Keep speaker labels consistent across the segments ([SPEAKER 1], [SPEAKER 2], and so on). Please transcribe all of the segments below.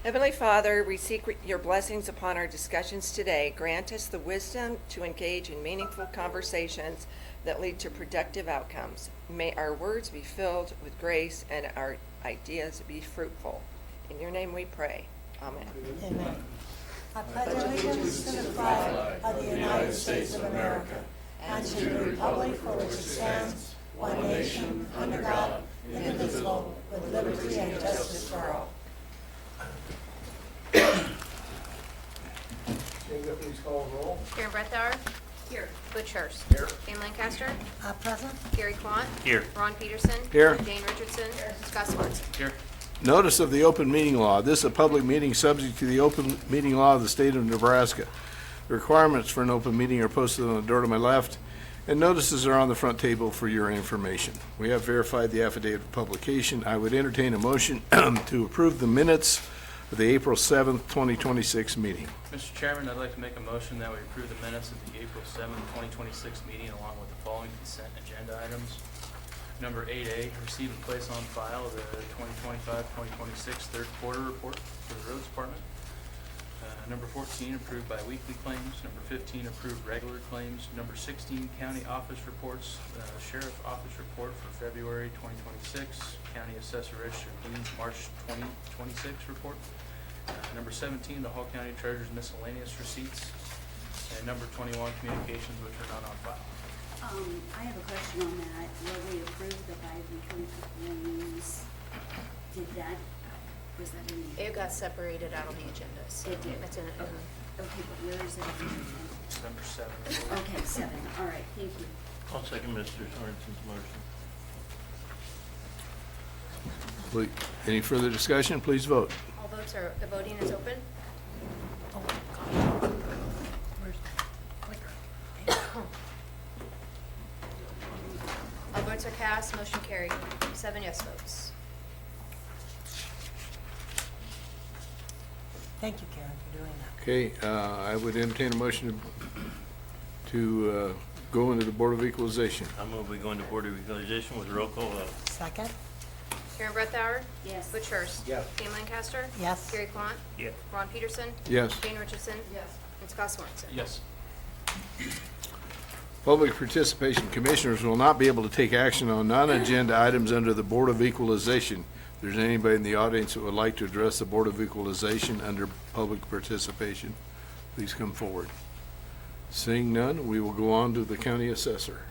[SPEAKER 1] Heavenly Father, we seek your blessings upon our discussions today. Grant us the wisdom to engage in meaningful conversations that lead to productive outcomes. May our words be filled with grace and our ideas be fruitful. In your name we pray. Amen.
[SPEAKER 2] Amen. I pledge allegiance to the flag of the United States of America and to the republic for which it stands, one nation, under God, indivisible, with liberty and justice for all.
[SPEAKER 3] Linda, please call the roll.
[SPEAKER 4] Karen Brettauer. Here. Butch Hurst.
[SPEAKER 3] Here.
[SPEAKER 4] Jane Lancaster.
[SPEAKER 2] Present?
[SPEAKER 4] Gary Quant.
[SPEAKER 5] Here.
[SPEAKER 4] Ron Peterson.
[SPEAKER 5] Here.
[SPEAKER 4] Dane Richardson. Scott Swanson.
[SPEAKER 5] Here.
[SPEAKER 6] Notice of the open meeting law. This is a public meeting subject to the open meeting law of the state of Nebraska. The requirements for an open meeting are posted on the door to my left, and notices are on the front table for your information. We have verified the affidavit of publication. I would entertain a motion to approve the minutes of the April 7th, 2026 meeting.
[SPEAKER 5] Mr. Chairman, I'd like to make a motion that we approve the minutes of the April 7th, 2026 meeting along with the following consent agenda items. Number 8A, receive and place on file the 2025-2026 third quarter report for the roads department. Number 14, approved bi-weekly claims. Number 15, approved regular claims. Number 16, county office reports. Sheriff office report for February 2026. County assessor register of deeds March 2026 report. Number 17, the Hall County Treasurer's miscellaneous receipts. And number 21, communications, which are not on file.
[SPEAKER 7] I have a question on that. Where we approved the bi-weekly claims, was that in the?
[SPEAKER 4] It got separated out on the agenda. So
[SPEAKER 7] It did.
[SPEAKER 4] It's in,
[SPEAKER 7] Okay, but where is it?
[SPEAKER 5] Number 7.
[SPEAKER 7] Okay, 7. All right, thank you.
[SPEAKER 5] I'll second Mr. Sorensen's motion.
[SPEAKER 6] Any further discussion? Please vote.
[SPEAKER 4] all votes are, the voting is open.
[SPEAKER 2] Oh, God. Where's the clicker?
[SPEAKER 4] All votes are cast, motion carried. 7 yes votes.
[SPEAKER 2] Thank you, Karen, for doing that.
[SPEAKER 6] Okay, I would entertain a motion to go into the Board of Equalization.
[SPEAKER 8] I move we go into Board of Equalization with roll call vote.
[SPEAKER 2] Second?
[SPEAKER 4] Karen Brettauer.
[SPEAKER 7] Yes.
[SPEAKER 4] Butch Hurst.
[SPEAKER 3] Yes.
[SPEAKER 4] Jane Lancaster.
[SPEAKER 2] Yes.
[SPEAKER 4] Gary Quant.
[SPEAKER 8] Yes.
[SPEAKER 4] Ron Peterson.
[SPEAKER 6] Yes.
[SPEAKER 4] Dane Richardson. Yes. And Scott Swanson.
[SPEAKER 5] Yes.
[SPEAKER 6] Public participation commissioners will not be able to take action on non-agenda items under the Board of Equalization. If there's anybody in the audience that would like to address the Board of Equalization under public participation, please come forward. Seeing none, we will go on to the county assessor.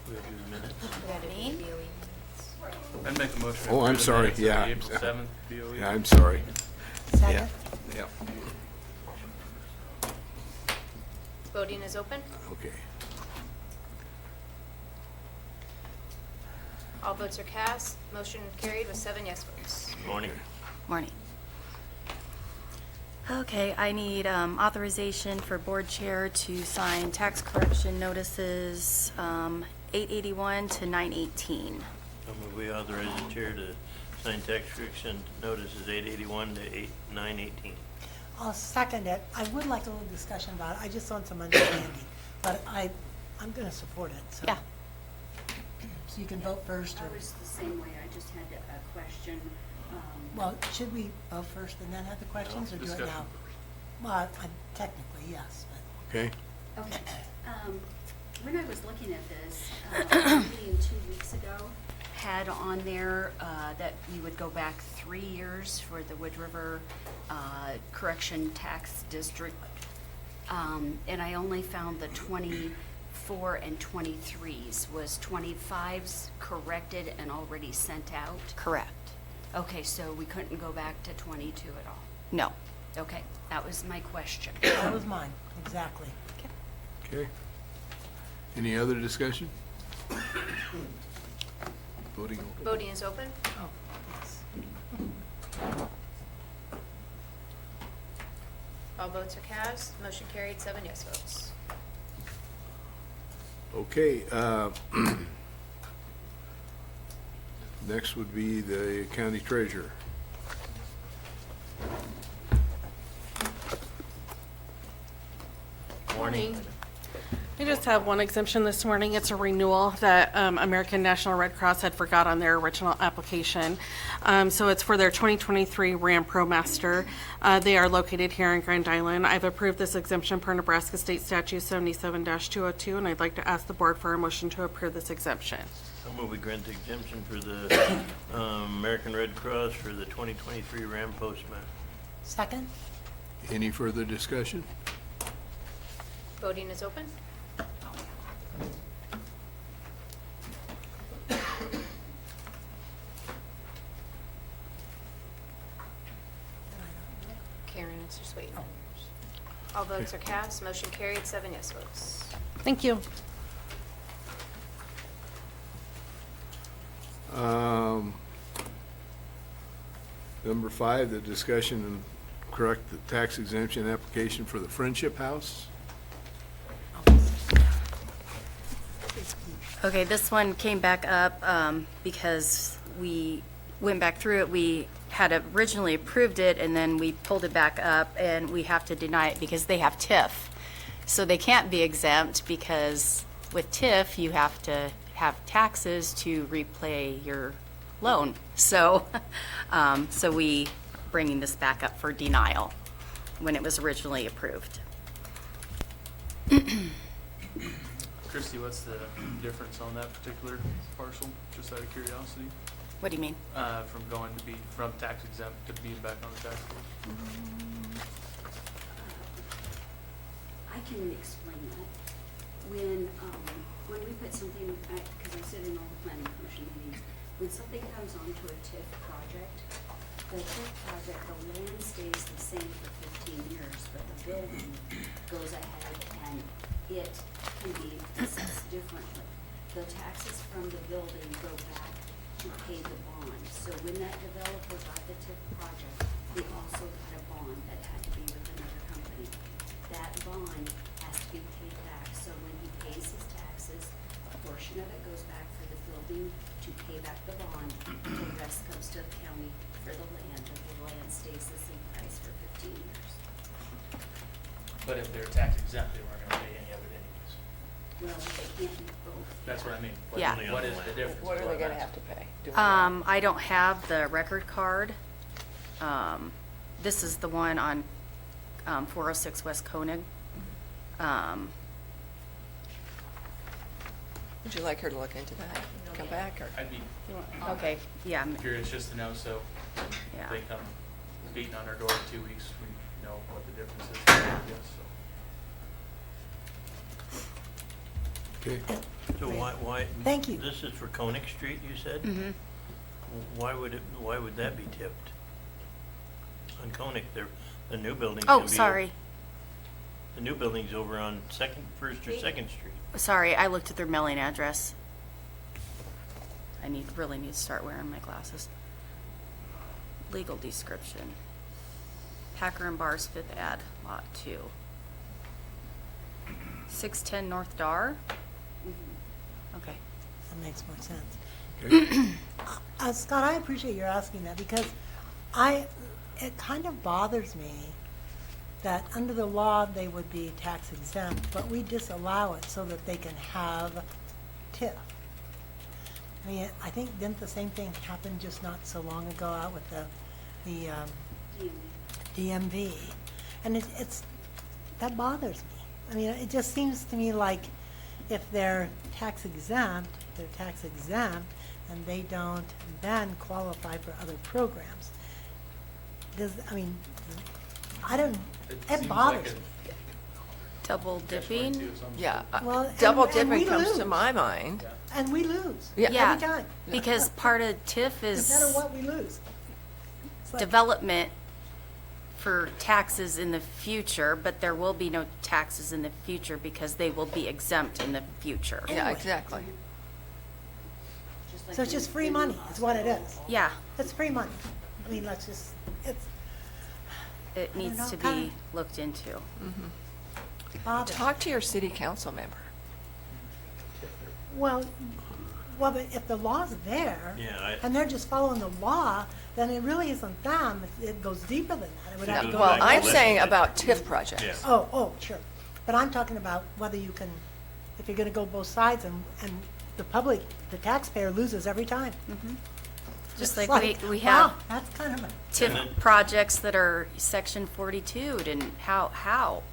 [SPEAKER 8] We'll do the minutes.
[SPEAKER 4] We gotta do the BOE minutes.
[SPEAKER 5] I'd make a motion. to
[SPEAKER 6] Oh, I'm
[SPEAKER 5] approve the
[SPEAKER 6] sorry,
[SPEAKER 5] minutes of
[SPEAKER 6] yeah.
[SPEAKER 5] the April 7th BOE.
[SPEAKER 6] Yeah, I'm sorry.
[SPEAKER 2] Second?
[SPEAKER 6] Yeah,
[SPEAKER 4] Voting is open.
[SPEAKER 6] okay.
[SPEAKER 4] All votes are cast, motion carried with 7 yes votes.
[SPEAKER 8] Morning.
[SPEAKER 9] Morning. Okay, I need authorization for board chair to sign tax correction notices 881 to 918.
[SPEAKER 8] I move we authorize the chair to sign tax correction notices 881 to 918.
[SPEAKER 2] I'll second it. I would like a little discussion about it. I just want some understanding, but I'm going to support it, so.
[SPEAKER 9] Yeah.
[SPEAKER 2] So you can vote first, or,
[SPEAKER 7] I was the same way. I just had a question.
[SPEAKER 2] well, should we vote first and then have the questions, or do it
[SPEAKER 5] discussion
[SPEAKER 2] now? Well, technically, yes, but.
[SPEAKER 6] Okay,
[SPEAKER 7] Okay. When I was looking at this, meeting 2 weeks ago, had on there that we would go back 3 years for the Wood River Correction Tax District. And I only found the 24 and 23s. Was 25s corrected and already sent out?
[SPEAKER 9] Correct.
[SPEAKER 7] Okay, so we couldn't go back to 22 at all?
[SPEAKER 9] No.
[SPEAKER 7] Okay, that was my question.
[SPEAKER 2] That was mine, exactly.
[SPEAKER 6] okay. Any other discussion? Voting open.
[SPEAKER 4] Voting is open.
[SPEAKER 2] Oh, yes.
[SPEAKER 4] All votes are cast, motion carried, 7 yes votes.
[SPEAKER 6] Okay, next would be the county treasurer.
[SPEAKER 8] Morning.
[SPEAKER 10] I just have one exemption this morning. It's a renewal that American National Red Cross had forgot on their original application. So it's for their 2023 Ram ProMaster. They are located here in Grand Island. I've approved this exemption per Nebraska State Statute 77-202, and I'd like to ask the board for a motion to approve this exemption.
[SPEAKER 8] I'll move we grant the exemption for the American Red Cross for the 2023 Ram Postmaster.
[SPEAKER 2] Second?
[SPEAKER 6] Any further discussion?
[SPEAKER 4] Voting is open. Karen, it's just waiting. All votes are cast, motion carried, 7 yes votes.
[SPEAKER 10] Thank you.
[SPEAKER 6] Number 5, the discussion and correct the tax exemption application for the Friendship House.
[SPEAKER 9] Okay, this one came back up because we went back through it. We had originally approved it, and then we pulled it back up, and we have to deny it because they have TIF. So they can't be exempt because with TIF, you have to have taxes to repay your loan. So, so we bringing this back up for denial when it was originally approved.
[SPEAKER 5] Christie, what's the difference on that particular parcel, just out of curiosity?
[SPEAKER 9] What do you mean?
[SPEAKER 5] From going to be, from tax exempt to being back on the tax list?
[SPEAKER 7] I can explain that. When we put something, because I sit in all the planning commission meetings, when something comes onto a TIF project, the TIF project, the land stays the same for 15 years, but the building goes ahead and it can be assessed differently. The taxes from the building go back to pay the bond. So when that developer got the TIF project, they also got a bond that had to be with another company. That bond has to be paid back. So when he pays his taxes, a portion of it goes back for the building to pay back the bond. The rest comes to the county for the land, and the land stays the same price for 15 years.
[SPEAKER 5] But if they're tax exempt, they weren't gonna pay any of it anyways.
[SPEAKER 7] Well, they can't do both.
[SPEAKER 5] That's what I mean.
[SPEAKER 9] Yeah.
[SPEAKER 5] What is the difference?
[SPEAKER 1] What are they
[SPEAKER 5] I'm
[SPEAKER 1] gonna have
[SPEAKER 5] asking.
[SPEAKER 1] to pay? Do we know?
[SPEAKER 9] I don't have the record card. This is the one on 406 West Koenig.
[SPEAKER 1] Would you like her to look into that, come back, or?
[SPEAKER 5] I'd be
[SPEAKER 9] Okay, yeah,
[SPEAKER 5] curious just to know, so
[SPEAKER 9] Yeah.
[SPEAKER 5] if they come beating on our door in 2 weeks, we know what the difference is. I guess, so.
[SPEAKER 6] Okay.
[SPEAKER 8] So why?
[SPEAKER 2] Thank you.
[SPEAKER 8] This is for Koenig Street, you said?
[SPEAKER 9] Mm-hmm.
[SPEAKER 8] Why would that be tipped? On Koenig, the new building's
[SPEAKER 9] Oh,
[SPEAKER 8] gonna be.
[SPEAKER 9] sorry.
[SPEAKER 8] The new building's over on First or Second Street.
[SPEAKER 9] Sorry, I looked at their mailing address. I really need to start wearing my glasses. Legal description. Packer and Bars, 5th Ad, Lot 2. 610 North Dar? Okay.
[SPEAKER 2] That makes more sense.
[SPEAKER 6] Okay.
[SPEAKER 2] Scott, I appreciate your asking that because it kind of bothers me that under the law, they would be tax exempt, but we disallow it so that they can have TIF. I mean, I think didn't the same thing happen just not so long ago out with the DMV? And that bothers me. I mean, it just seems to me like if they're tax exempt, and they don't then qualify for other programs. It bothers me.
[SPEAKER 9] Double dipping?
[SPEAKER 1] Yeah,
[SPEAKER 2] Well,
[SPEAKER 1] double
[SPEAKER 2] and we
[SPEAKER 1] dipping comes to
[SPEAKER 2] lose.
[SPEAKER 1] my mind.
[SPEAKER 2] And we lose.
[SPEAKER 1] Yeah.
[SPEAKER 9] Yeah,
[SPEAKER 2] Every time.
[SPEAKER 9] because part of TIF
[SPEAKER 2] No
[SPEAKER 9] is
[SPEAKER 2] matter what, we lose. It's like-
[SPEAKER 9] development for taxes in the future, but there will be no taxes in the future because they will be exempt in the future.
[SPEAKER 1] Yeah,
[SPEAKER 2] Anyway.
[SPEAKER 1] exactly.
[SPEAKER 7] like
[SPEAKER 2] So it's just free money, is what it is.
[SPEAKER 9] Yeah,
[SPEAKER 2] It's free money. I mean,
[SPEAKER 9] it needs
[SPEAKER 2] know,
[SPEAKER 9] to
[SPEAKER 2] kinda-
[SPEAKER 9] be looked into.
[SPEAKER 2] bothers.
[SPEAKER 1] Talk to your city council member.
[SPEAKER 2] Well, but if the law's there,
[SPEAKER 8] Yeah,
[SPEAKER 2] and they're just following the law, then it really isn't them. It goes deeper than that. It would
[SPEAKER 8] It
[SPEAKER 2] have to
[SPEAKER 8] goes
[SPEAKER 2] go.
[SPEAKER 1] Well,
[SPEAKER 8] back to
[SPEAKER 1] I'm saying
[SPEAKER 8] legislature.
[SPEAKER 1] about TIF projects.
[SPEAKER 8] Yeah.
[SPEAKER 2] Oh, sure. But I'm talking about whether you can if you're gonna go both sides, and the public, the taxpayer loses every time.
[SPEAKER 9] Just
[SPEAKER 2] It's
[SPEAKER 9] like we have
[SPEAKER 2] wow, that's kind of a,
[SPEAKER 9] TIF projects that are section 42'd, and how?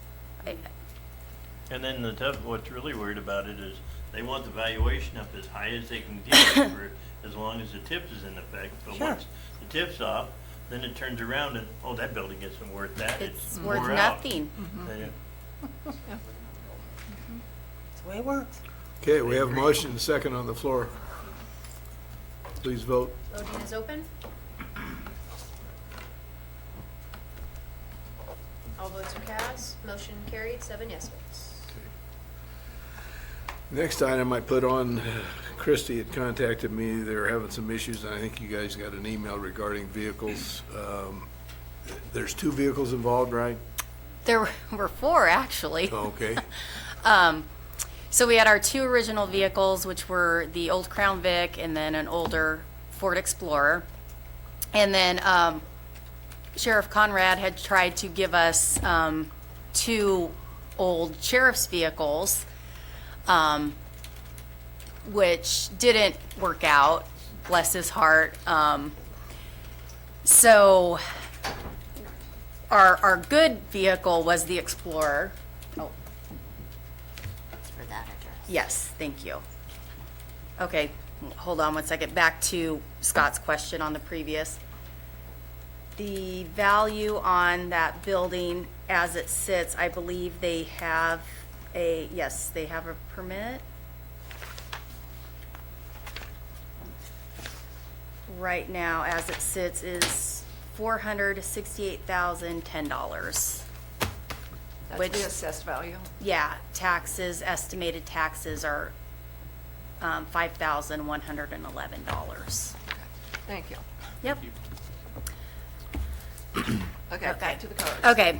[SPEAKER 8] And then what's really weird about it is they want the valuation up as high as they can get it for as long as the TIF is in effect. But
[SPEAKER 2] Sure.
[SPEAKER 8] once the TIF's off, then it turns around and, oh, that building isn't worth that.
[SPEAKER 9] It's
[SPEAKER 8] wore
[SPEAKER 9] worth
[SPEAKER 8] out.
[SPEAKER 9] nothing.
[SPEAKER 8] Then
[SPEAKER 2] it's the way it works.
[SPEAKER 6] Okay, we have a motion and a second on the floor. Please vote.
[SPEAKER 4] Voting is open. All votes are cast. Motion carried, 7 yes votes.
[SPEAKER 6] Next item I put on, Christie had contacted me, they were having some issues, and I think you guys got an email regarding vehicles. There's 2 vehicles involved, right?
[SPEAKER 9] There were 4, actually.
[SPEAKER 6] Oh, okay.
[SPEAKER 9] So we had our 2 original vehicles, which were the old Crown Vic and then an older Ford Explorer. And then Sheriff Conrad had tried to give us 2 old sheriff's vehicles, which didn't work out, bless his heart. So our good vehicle was the Explorer. Oh,
[SPEAKER 7] For that address.
[SPEAKER 9] yes, thank you. Okay, hold on one second. Back to Scott's question on the previous. The value on that building as it sits, I believe they have yes, they have a permit. Right now, as it sits, is $468,010.
[SPEAKER 1] That's
[SPEAKER 9] Which-
[SPEAKER 1] the assessed value.
[SPEAKER 9] Yeah, taxes, estimated taxes are $5,111.
[SPEAKER 1] Thank you.
[SPEAKER 9] Yep.
[SPEAKER 1] Okay, back to the cars.
[SPEAKER 9] Okay,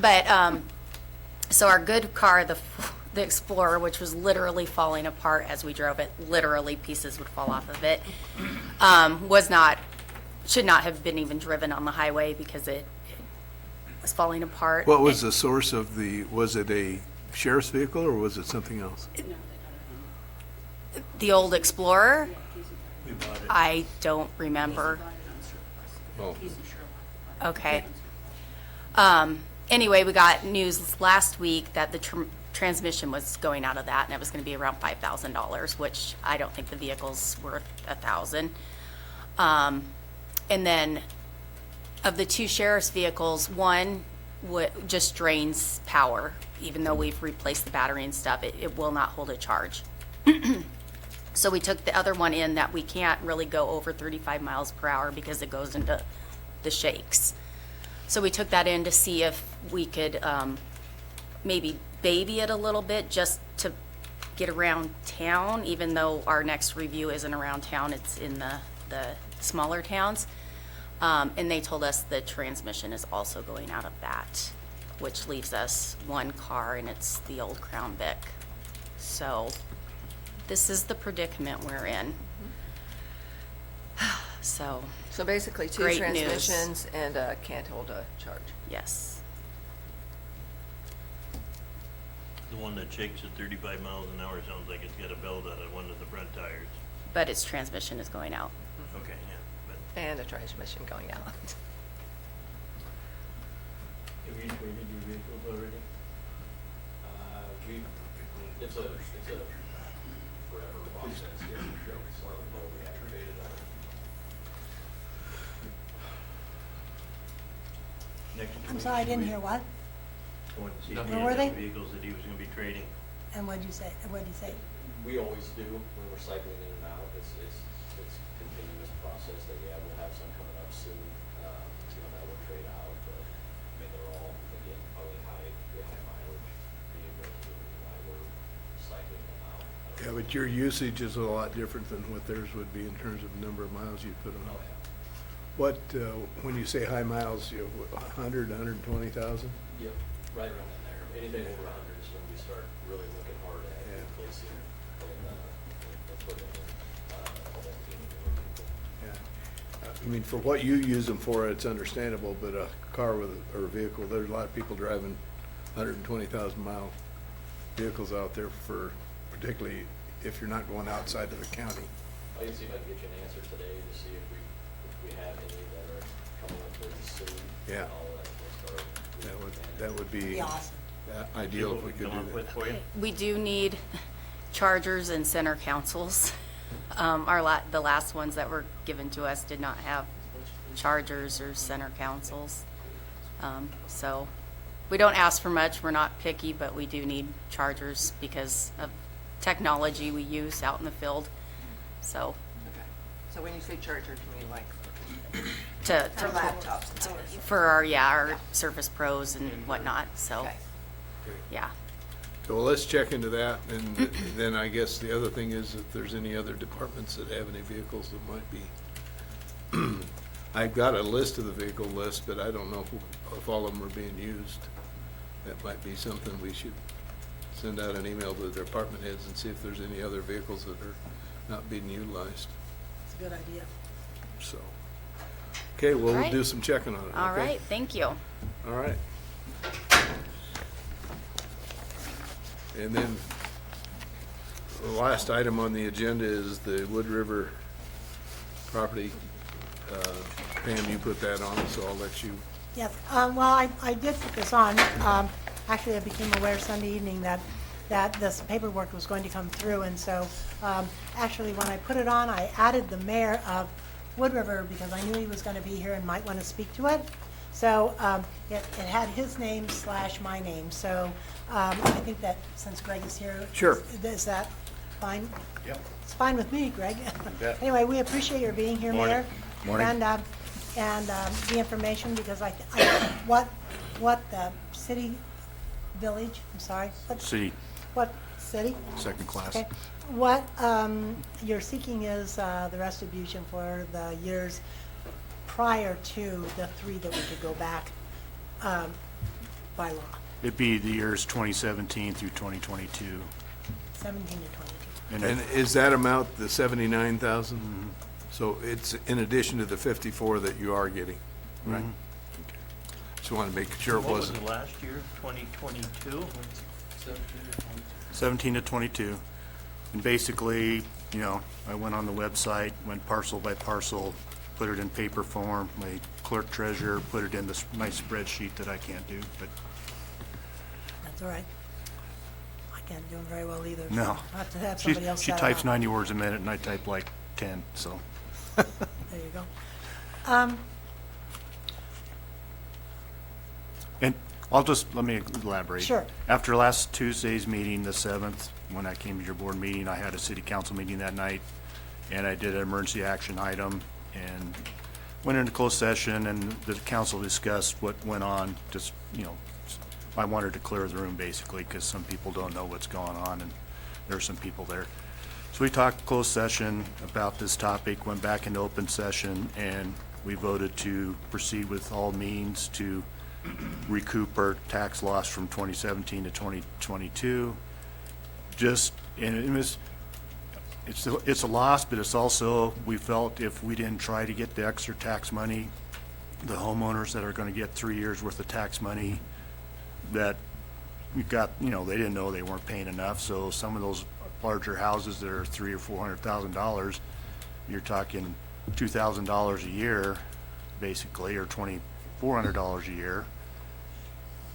[SPEAKER 9] but, so our good car, the Explorer, which was literally falling apart as we drove it, literally pieces would fall off of it, should not have been even driven on the highway because it was falling apart.
[SPEAKER 6] What was the source of was it a sheriff's vehicle or was it something else?
[SPEAKER 9] The old Explorer?
[SPEAKER 8] we bought it.
[SPEAKER 9] I don't remember.
[SPEAKER 6] Oh.
[SPEAKER 9] Okay. Anyway, we got news last week that the transmission was going out of that, and it was gonna be around $5,000, which I don't think the vehicle's worth $1,000. And then, of the 2 sheriff's vehicles, one just drains power. Even though we've replaced the battery and stuff, it will not hold a charge. So we took the other one in that we can't really go over 35 miles per hour because it goes into the shakes. So we took that in to see if we could maybe baby it a little bit just to get around town, even though our next review isn't around town, it's in the smaller towns. And they told us the transmission is also going out of that, which leaves us 1 car, and it's the old Crown Vic. So this is the predicament we're in. So,
[SPEAKER 1] So basically, 2
[SPEAKER 9] Great news.
[SPEAKER 1] transmissions and can't hold a charge.
[SPEAKER 9] yes.
[SPEAKER 8] The one that shakes at 35 miles an hour sounds like it's got a belt out of one of the front tires.
[SPEAKER 9] But its transmission is going out.
[SPEAKER 8] Okay, yeah, but.
[SPEAKER 1] And a transmission going out.
[SPEAKER 8] Have you traded your vehicles already?
[SPEAKER 3] It's a forever process, yeah, for sure. It's one of the we activated on.
[SPEAKER 8] Next 2
[SPEAKER 2] I'm
[SPEAKER 8] weeks,
[SPEAKER 2] sorry, I didn't hear what?
[SPEAKER 8] Going to see if
[SPEAKER 3] Where
[SPEAKER 8] he had
[SPEAKER 2] were they?
[SPEAKER 8] any vehicles that he was gonna be trading.
[SPEAKER 2] And what'd you say? What'd he say?
[SPEAKER 3] We always do when we're cycling in and out. It's continuous process that, yeah, we'll have some coming up soon, that will trade out, but, I mean, they're all, again, probably high mileage vehicles, which is why we're cycling them out.
[SPEAKER 6] Yeah, but your usage is a lot different than what theirs would be in terms of number of miles you put on.
[SPEAKER 3] Oh, yeah.
[SPEAKER 6] What, when you say high miles, 100, 120,000?
[SPEAKER 3] Yep, right around in there. Anything over 100 is when we start really looking hard at
[SPEAKER 6] Yeah.
[SPEAKER 3] replacing and putting in a whole team of newer people.
[SPEAKER 6] Yeah. I mean, for what you use them for, it's understandable, but a car or a vehicle, there's a lot of people driving 120,000 mile vehicles out there for particularly if you're not going outside of the county.
[SPEAKER 3] I can see if I can get you an answer today to see if we have any that are coming up very soon.
[SPEAKER 6] Yeah.
[SPEAKER 3] All that will start.
[SPEAKER 6] That would be
[SPEAKER 2] Be awesome.
[SPEAKER 6] ideal if we could
[SPEAKER 8] Come up
[SPEAKER 6] do
[SPEAKER 8] with
[SPEAKER 6] that.
[SPEAKER 8] for you?
[SPEAKER 9] We do need chargers and center councils. The last ones that were given to us did not have chargers or center councils. So we don't ask for much, we're not picky, but we do need chargers because of technology we use out in the field. So
[SPEAKER 1] Okay. So when you say charger, you mean like
[SPEAKER 9] to,
[SPEAKER 1] for laptops and stuff?
[SPEAKER 9] for our Surface Pros and whatnot, so,
[SPEAKER 1] Okay.
[SPEAKER 9] yeah.
[SPEAKER 6] So let's check into that, and then I guess the other thing is if there's any other departments that have any vehicles that might be. I've got a list of the vehicle list, but I don't know if all of them are being used. That might be something we should send out an email to the department heads and see if there's any other vehicles that are not being utilized,
[SPEAKER 2] It's a good idea.
[SPEAKER 6] so. Okay, well,
[SPEAKER 9] All
[SPEAKER 6] we'll
[SPEAKER 9] right.
[SPEAKER 6] do some checking on it,
[SPEAKER 9] All
[SPEAKER 6] okay?
[SPEAKER 9] right, thank you.
[SPEAKER 6] All right. And then the last item on the agenda is the Wood River property. Pam, you put that on, so I'll let you.
[SPEAKER 2] Yes, well, I did put this on. Actually, I became aware Sunday evening that this paperwork was going to come through, and so, actually, when I put it on, I added the mayor of Wood River because I knew he was going to be here and might want to speak to it. So, it had his name / my name, so, I think that since Greg is here.
[SPEAKER 6] Sure.
[SPEAKER 2] Is that fine?
[SPEAKER 6] Yep.
[SPEAKER 2] It's fine with me, Greg.
[SPEAKER 6] bet.
[SPEAKER 2] Anyway, we appreciate your being here,
[SPEAKER 6] Morning.
[SPEAKER 2] Mayor.
[SPEAKER 6] Morning.
[SPEAKER 2] And the information, because what the city, village, I'm sorry.
[SPEAKER 11] City,
[SPEAKER 2] What city?
[SPEAKER 11] second class.
[SPEAKER 2] Okay. What you're seeking is the restitution for the years prior to the 3 that we could go back by law,
[SPEAKER 11] It'd be the years 2017 through 2022.
[SPEAKER 2] 17 to 22.
[SPEAKER 11] And
[SPEAKER 6] And is that amount the 79,000? So it's in addition to the 54 that you are getting, right? Okay. Just want to make sure it
[SPEAKER 8] What was
[SPEAKER 6] wasn't.
[SPEAKER 8] it last year, 2022?
[SPEAKER 11] 17 to 22. And basically, I went on the website, went parcel by parcel, put it in paper form. My clerk treasurer put it in this nice spreadsheet that I can't do, but
[SPEAKER 2] That's all right. I can't do them very well either. so
[SPEAKER 11] no.
[SPEAKER 2] I'll have to have
[SPEAKER 11] She
[SPEAKER 2] somebody else
[SPEAKER 11] she
[SPEAKER 2] set it
[SPEAKER 11] types
[SPEAKER 2] up.
[SPEAKER 11] 90 words a minute and I type like 10, so.
[SPEAKER 2] There you go.
[SPEAKER 11] And let me elaborate.
[SPEAKER 2] Sure.
[SPEAKER 11] After last Tuesday's meeting, the 7th, when I came to your board meeting, I had a city council meeting that night, and I did an emergency action item, and went into closed session, and the council discussed what went on, just, I wanted to clear the room, basically, because some people don't know what's going on, and there are some people there. So we talked closed session about this topic, went back into open session, and we voted to proceed with all means to recoup our tax loss from 2017 to 2022. It's a loss, but it's also, we felt if we didn't try to get the extra tax money, the homeowners that are gonna get 3 years worth of tax money, that we got, they didn't know they weren't paying enough, so some of those larger houses that are $300,000 or $400,000, you're talking $2,000 a year, basically, or $2,400 a year,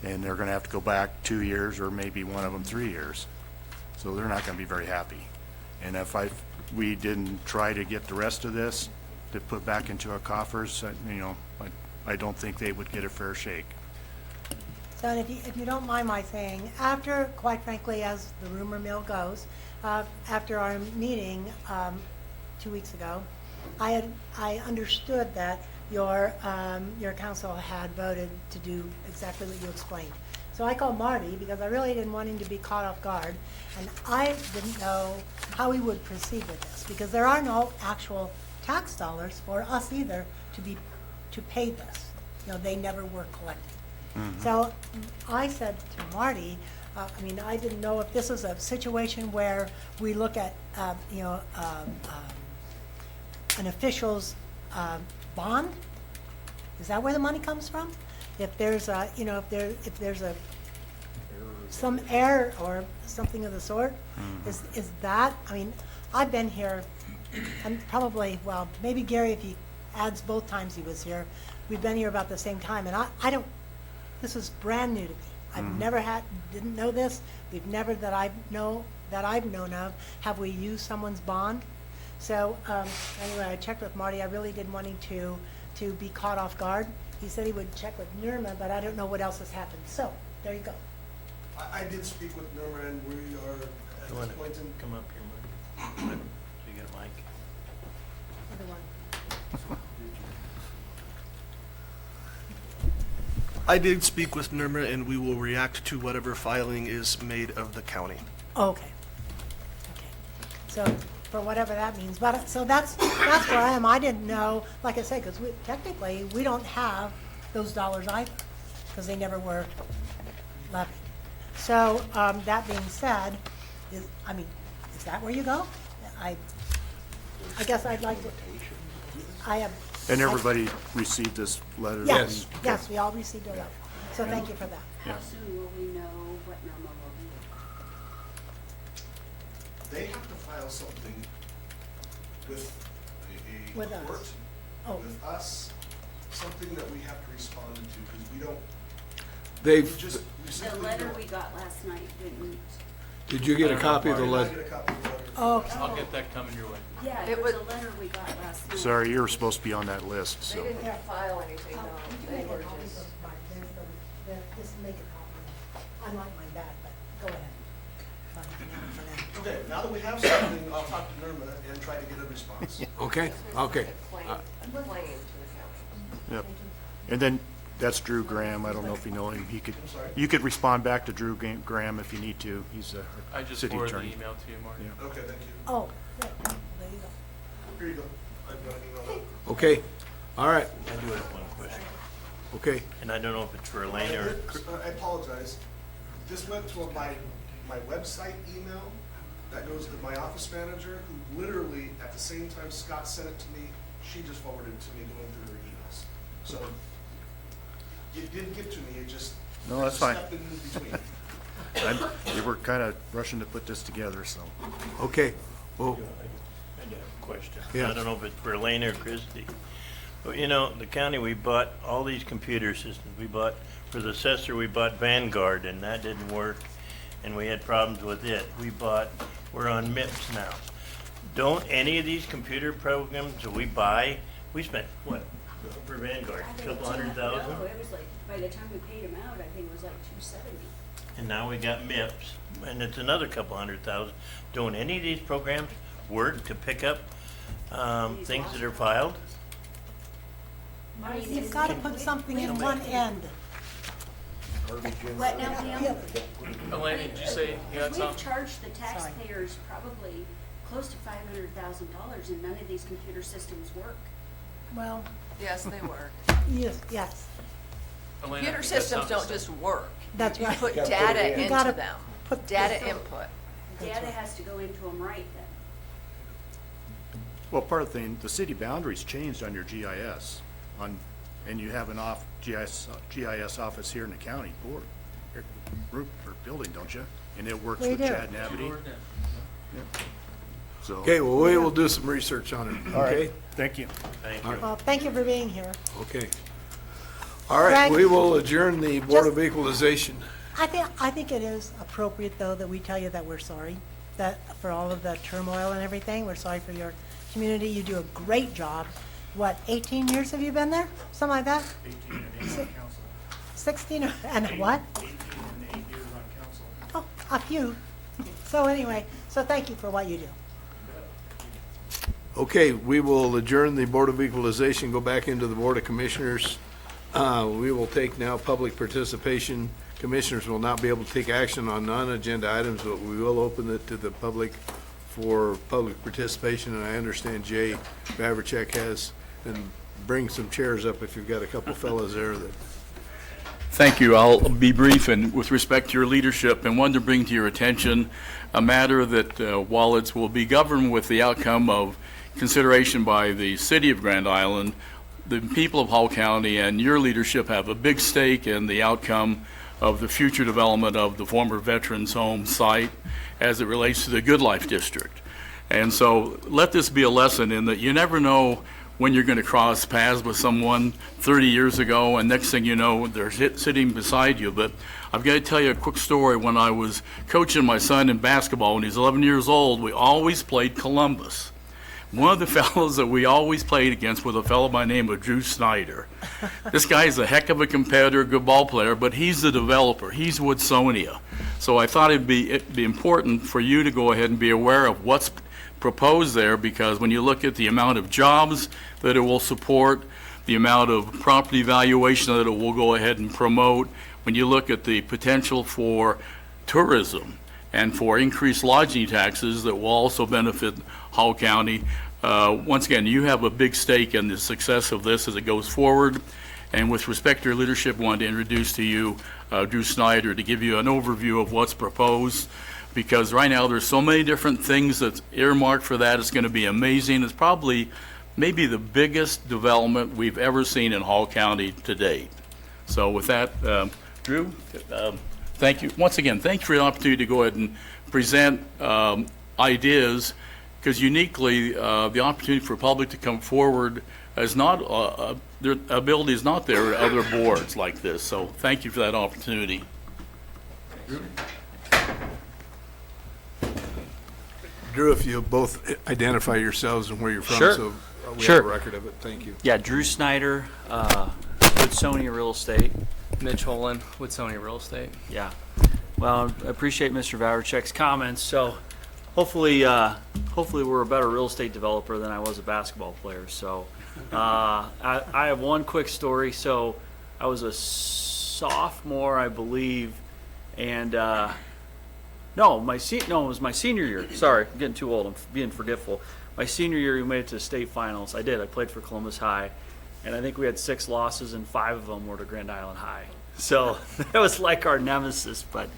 [SPEAKER 11] and they're gonna have to go back 2 years, or maybe one of them 3 years. So they're not gonna be very happy. And if we didn't try to get the rest of this to put back into our coffers, I don't think they would get a fair shake.
[SPEAKER 2] So if you don't mind my saying, after, quite frankly, as the rumor mill goes, after our meeting 2 weeks ago, I understood that your council had voted to do exactly what you explained. So I called Marty because I really didn't want him to be caught off guard, and I didn't know how we would proceed with this, because there are no actual tax dollars for us either to pay this. They never were collected. So I said to Marty, I didn't know if this is a situation where we look at, an official's bond? Is that where the money comes from? If there's a, if there's a some error or something of the sort? Is that, I mean, I've been here, and probably, well, maybe Gary, if he adds both times he was here, we've been here about the same time, and I don't, this is brand new to me. I've never didn't know this. We've never, that I've known of, have we used someone's bond? So, anyway, I checked with Marty. I really didn't want him to be caught off guard. He said he would check with NERMA, but I don't know what else has happened. So, there you go.
[SPEAKER 12] I did speak with NERMA, and we are at
[SPEAKER 8] You wanna
[SPEAKER 12] this point in.
[SPEAKER 8] come up here, Marty? So you got a mic.
[SPEAKER 2] Other one.
[SPEAKER 12] I did speak with NERMA, and we will react to whatever filing is made of the county.
[SPEAKER 2] Okay. Okay. So, for whatever that means. But, so that's where I am. I didn't know, like I said, because technically, we don't have those dollars either, because they never were levied. So, that being said, is that where you go? I guess I'd like to, I have.
[SPEAKER 11] And everybody received this letter?
[SPEAKER 2] Yes, yes, we all received a letter. So thank you for that.
[SPEAKER 7] How soon will we know what NERMA will be?
[SPEAKER 12] They have to file something with a
[SPEAKER 2] With us.
[SPEAKER 12] court,
[SPEAKER 2] Oh.
[SPEAKER 12] with us, something that we have to respond to, because we don't,
[SPEAKER 6] They've,
[SPEAKER 12] we
[SPEAKER 7] The
[SPEAKER 12] simply
[SPEAKER 7] letter
[SPEAKER 12] don't.
[SPEAKER 7] we got last night didn't,
[SPEAKER 6] did you get a copy of the
[SPEAKER 12] Did not
[SPEAKER 6] letter?
[SPEAKER 12] get a copy of the letter.
[SPEAKER 2] Oh,
[SPEAKER 5] I'll get that coming your way.
[SPEAKER 7] yeah,
[SPEAKER 1] It
[SPEAKER 7] there was a
[SPEAKER 1] would-
[SPEAKER 7] letter we got last night.
[SPEAKER 11] Sorry, you were supposed to be on that list,
[SPEAKER 1] They
[SPEAKER 11] so.
[SPEAKER 1] didn't file anything,
[SPEAKER 2] you
[SPEAKER 1] no.
[SPEAKER 2] can
[SPEAKER 1] They
[SPEAKER 2] make
[SPEAKER 1] were
[SPEAKER 2] a copy
[SPEAKER 1] just,
[SPEAKER 2] of mine. Just make a copy. I like mine back, but go ahead. Fine, for now.
[SPEAKER 12] Okay, now that we have something, I'll talk to NERMA and try to get a response.
[SPEAKER 6] Okay, okay.
[SPEAKER 1] a claim to the county.
[SPEAKER 11] Yep. And then, that's Drew Graham. I don't know if you know him.
[SPEAKER 12] I'm sorry?
[SPEAKER 11] You could respond back to Drew Graham if you need to. He's
[SPEAKER 5] I
[SPEAKER 11] a
[SPEAKER 5] just
[SPEAKER 11] city
[SPEAKER 5] forwarded the
[SPEAKER 11] attorney.
[SPEAKER 5] email to you, Marty.
[SPEAKER 11] Yeah.
[SPEAKER 12] Okay, thank you.
[SPEAKER 2] Oh, yeah, there you go.
[SPEAKER 12] Here you go. I've got an email now.
[SPEAKER 6] Okay, all right,
[SPEAKER 8] I do have one question,
[SPEAKER 6] okay.
[SPEAKER 8] and I don't know if it's for Elaine or,
[SPEAKER 12] I apologize. This went to my website email that goes to my office manager, who literally, at the same time Scott sent it to me, she just forwarded it to me going through her emails. So it did get to me, it just.
[SPEAKER 11] No, that's
[SPEAKER 12] there's a
[SPEAKER 11] fine.
[SPEAKER 12] step in between.
[SPEAKER 11] We were kind of rushing to put this together, so.
[SPEAKER 6] Okay, well,
[SPEAKER 8] I do have a question.
[SPEAKER 6] Yeah.
[SPEAKER 8] I don't know if it's for Elaine or Christie. But you know, the county, we bought all these computer systems. We bought, for the assessor, we bought Vanguard, and that didn't work, and we had problems with it. We're on MIPS now. Don't any of these computer programs that we buy, we spent, what, for Vanguard,
[SPEAKER 7] I
[SPEAKER 8] a
[SPEAKER 7] think
[SPEAKER 8] couple
[SPEAKER 7] it
[SPEAKER 8] $100,000?
[SPEAKER 7] No, it was like, by the time we paid him out, I think it was like $270.
[SPEAKER 8] And now we got MIPS, and it's another couple $100,000. Don't any of these programs work to pick up things that are filed?
[SPEAKER 7] I mean,
[SPEAKER 2] You've
[SPEAKER 7] is
[SPEAKER 2] got to
[SPEAKER 7] it-
[SPEAKER 2] put something in one end.
[SPEAKER 7] What now, Pam?
[SPEAKER 5] Elaine, did you say you had
[SPEAKER 7] We've
[SPEAKER 5] something?
[SPEAKER 7] charged the taxpayers probably close to $500,000, and none of these computer systems work.
[SPEAKER 2] Well,
[SPEAKER 1] Yes, they work.
[SPEAKER 2] yes,
[SPEAKER 5] Elaine, I
[SPEAKER 1] Computer
[SPEAKER 5] think that's
[SPEAKER 1] systems
[SPEAKER 5] something
[SPEAKER 1] don't
[SPEAKER 5] to
[SPEAKER 1] just
[SPEAKER 5] say.
[SPEAKER 1] work.
[SPEAKER 2] that's right.
[SPEAKER 1] You put data
[SPEAKER 2] You
[SPEAKER 1] into
[SPEAKER 2] gotta
[SPEAKER 1] them,
[SPEAKER 2] put
[SPEAKER 1] data
[SPEAKER 2] this-
[SPEAKER 1] input.
[SPEAKER 7] Data has to go into them right then.
[SPEAKER 11] Well, part of the thing, the city boundaries changed on your GIS, and you have an GIS office here in the county board, or building, don't you? And it works
[SPEAKER 2] We
[SPEAKER 11] with
[SPEAKER 2] do.
[SPEAKER 11] Chad Nabity, so.
[SPEAKER 6] okay, well, we will do some research on it,
[SPEAKER 11] All right.
[SPEAKER 6] okay?
[SPEAKER 11] Thank you.
[SPEAKER 8] Thank you.
[SPEAKER 2] Well, thank you for being here.
[SPEAKER 6] Okay. All right,
[SPEAKER 2] Greg?
[SPEAKER 6] we will adjourn the Board of
[SPEAKER 2] Just-
[SPEAKER 6] Equalization.
[SPEAKER 2] I think it is appropriate, though, that we tell you that we're sorry, that for all of the turmoil and everything. We're sorry for your community. You do a great job. What, 18 years have you been there? Something like that? 16, and what?
[SPEAKER 12] 18 and 8 years on council.
[SPEAKER 2] Oh, a few. So anyway, so thank you for what you do.
[SPEAKER 6] Okay, we will adjourn the Board of Equalization, go back into the Board of Commissioners. We will take now public participation. Commissioners will not be able to take action on non-agenda items, but we will open it to the public for public participation, and I understand Jay Baverchek has, and bring some chairs up if you've got a couple fellows there that.
[SPEAKER 13] Thank you. I'll be brief, and with respect to your leadership, and wanted to bring to your attention a matter that, while it will be governed with the outcome of consideration by the city of Grand Island, the people of Hall County and your leadership have a big stake in the outcome of the future development of the former Veterans Home site as it relates to the Good Life District. And so let this be a lesson in that you never know when you're going to cross paths with someone 30 years ago, and next thing you know, they're sitting beside you. But I've got to tell you a quick story. When I was coaching my son in basketball when he was 11 years old, we always played Columbus. One of the fellows that we always played against was a fellow by the name of Drew Snyder. This guy is a heck of a competitor, good ball player, but he's the developer. He's Woodsonia. So I thought it'd be important for you to go ahead and be aware of what's proposed there, because when you look at the amount of jobs that it will support, the amount of property valuation that it will go ahead and promote, when you look at the potential for tourism and for increased lodging taxes that will also benefit Hall County, once again, you have a big stake in the success of this as it goes forward. And with respect to your leadership, I wanted to introduce to you Drew Snyder to give you an overview of what's proposed, because right now there's so many different things that's earmarked for that. It's going to be amazing. It's probably maybe the biggest development we've ever seen in Hall County to date. So with that, Drew, thank you. Once again, thank you for the opportunity to go ahead and present ideas, because uniquely the opportunity for public to come forward is not, their ability is not there at other boards like this. So thank you for that opportunity.
[SPEAKER 6] Drew, if you both identify yourselves and where you're from,
[SPEAKER 14] Sure.
[SPEAKER 6] so we
[SPEAKER 14] Sure.
[SPEAKER 6] have a record of it. Thank you.
[SPEAKER 14] Yeah, Drew Snyder, Woodsonia Real Estate.
[SPEAKER 5] Mitch Holland, Woodsonia Real Estate.
[SPEAKER 14] Yeah. Well, I appreciate Mr. Vavricek's comments. So hopefully we're a better real estate developer than I was a basketball player. So I have one quick story. So I was a sophomore, I believe, and no, it was my senior year. Sorry, I'm getting too old. I'm being forgetful. My senior year, we made it to the state finals. I did. I played for Columbus High, and I think we had 6 losses, and 5 of them were to Grand Island High. So that was like our nemesis. But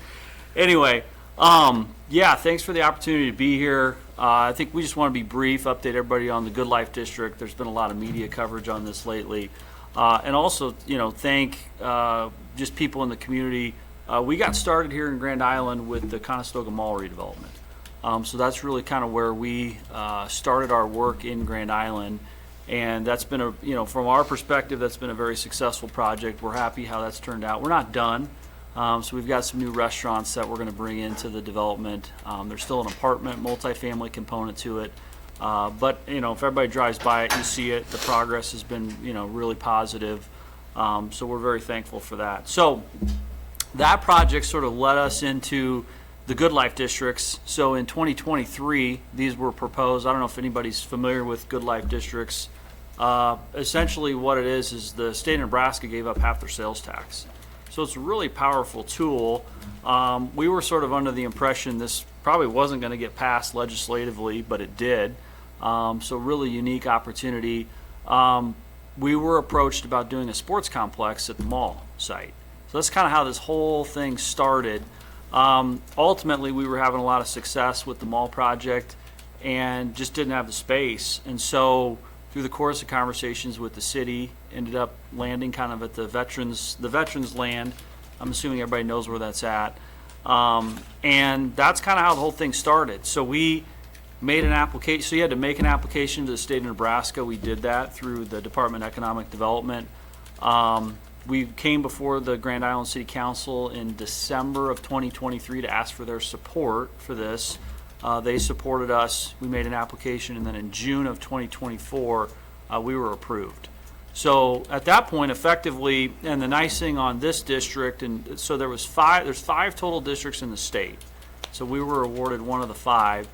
[SPEAKER 14] anyway, yeah, thanks for the opportunity to be here. I think we just want to be brief, update everybody on the Good Life District. There's been a lot of media coverage on this lately. And also, thank just people in the community. We got started here in Grand Island with the Conestoga Mall redevelopment. So that's really kind of where we started our work in Grand Island. And that's been from our perspective, that's been a very successful project. We're happy how that's turned out. We're not done. So we've got some new restaurants that we're going to bring into the development. There's still an apartment, multifamily component to it. But, if everybody drives by it, you see it. The progress has been, really positive. So we're very thankful for that. So that project sort of led us into the Good Life Districts. So in 2023, these were proposed. I don't know if anybody's familiar with Good Life Districts. Essentially what it is the state of Nebraska gave up half their sales tax. So it's a really powerful tool. We were sort of under the impression this probably wasn't going to get passed legislatively, but it did. So really unique opportunity. We were approached about doing a sports complex at the mall site. So that's kind of how this whole thing started. Ultimately, we were having a lot of success with the mall project and just didn't have the space. And so through the course of conversations with the city, ended up landing kind of at the veterans land. I'm assuming everybody knows where that's at. And that's kind of how the whole thing started. So we made an application. So you had to make an application to the state of Nebraska. We did that through the Department of Economic Development. We came before the Grand Island City Council in December of 2023 to ask for their support for this. They supported us. We made an application, and then in June of 2024, we were approved. So at that point, effectively, and the nice thing on this district, and so there's 5 total districts in the state. So we were awarded one of the 5.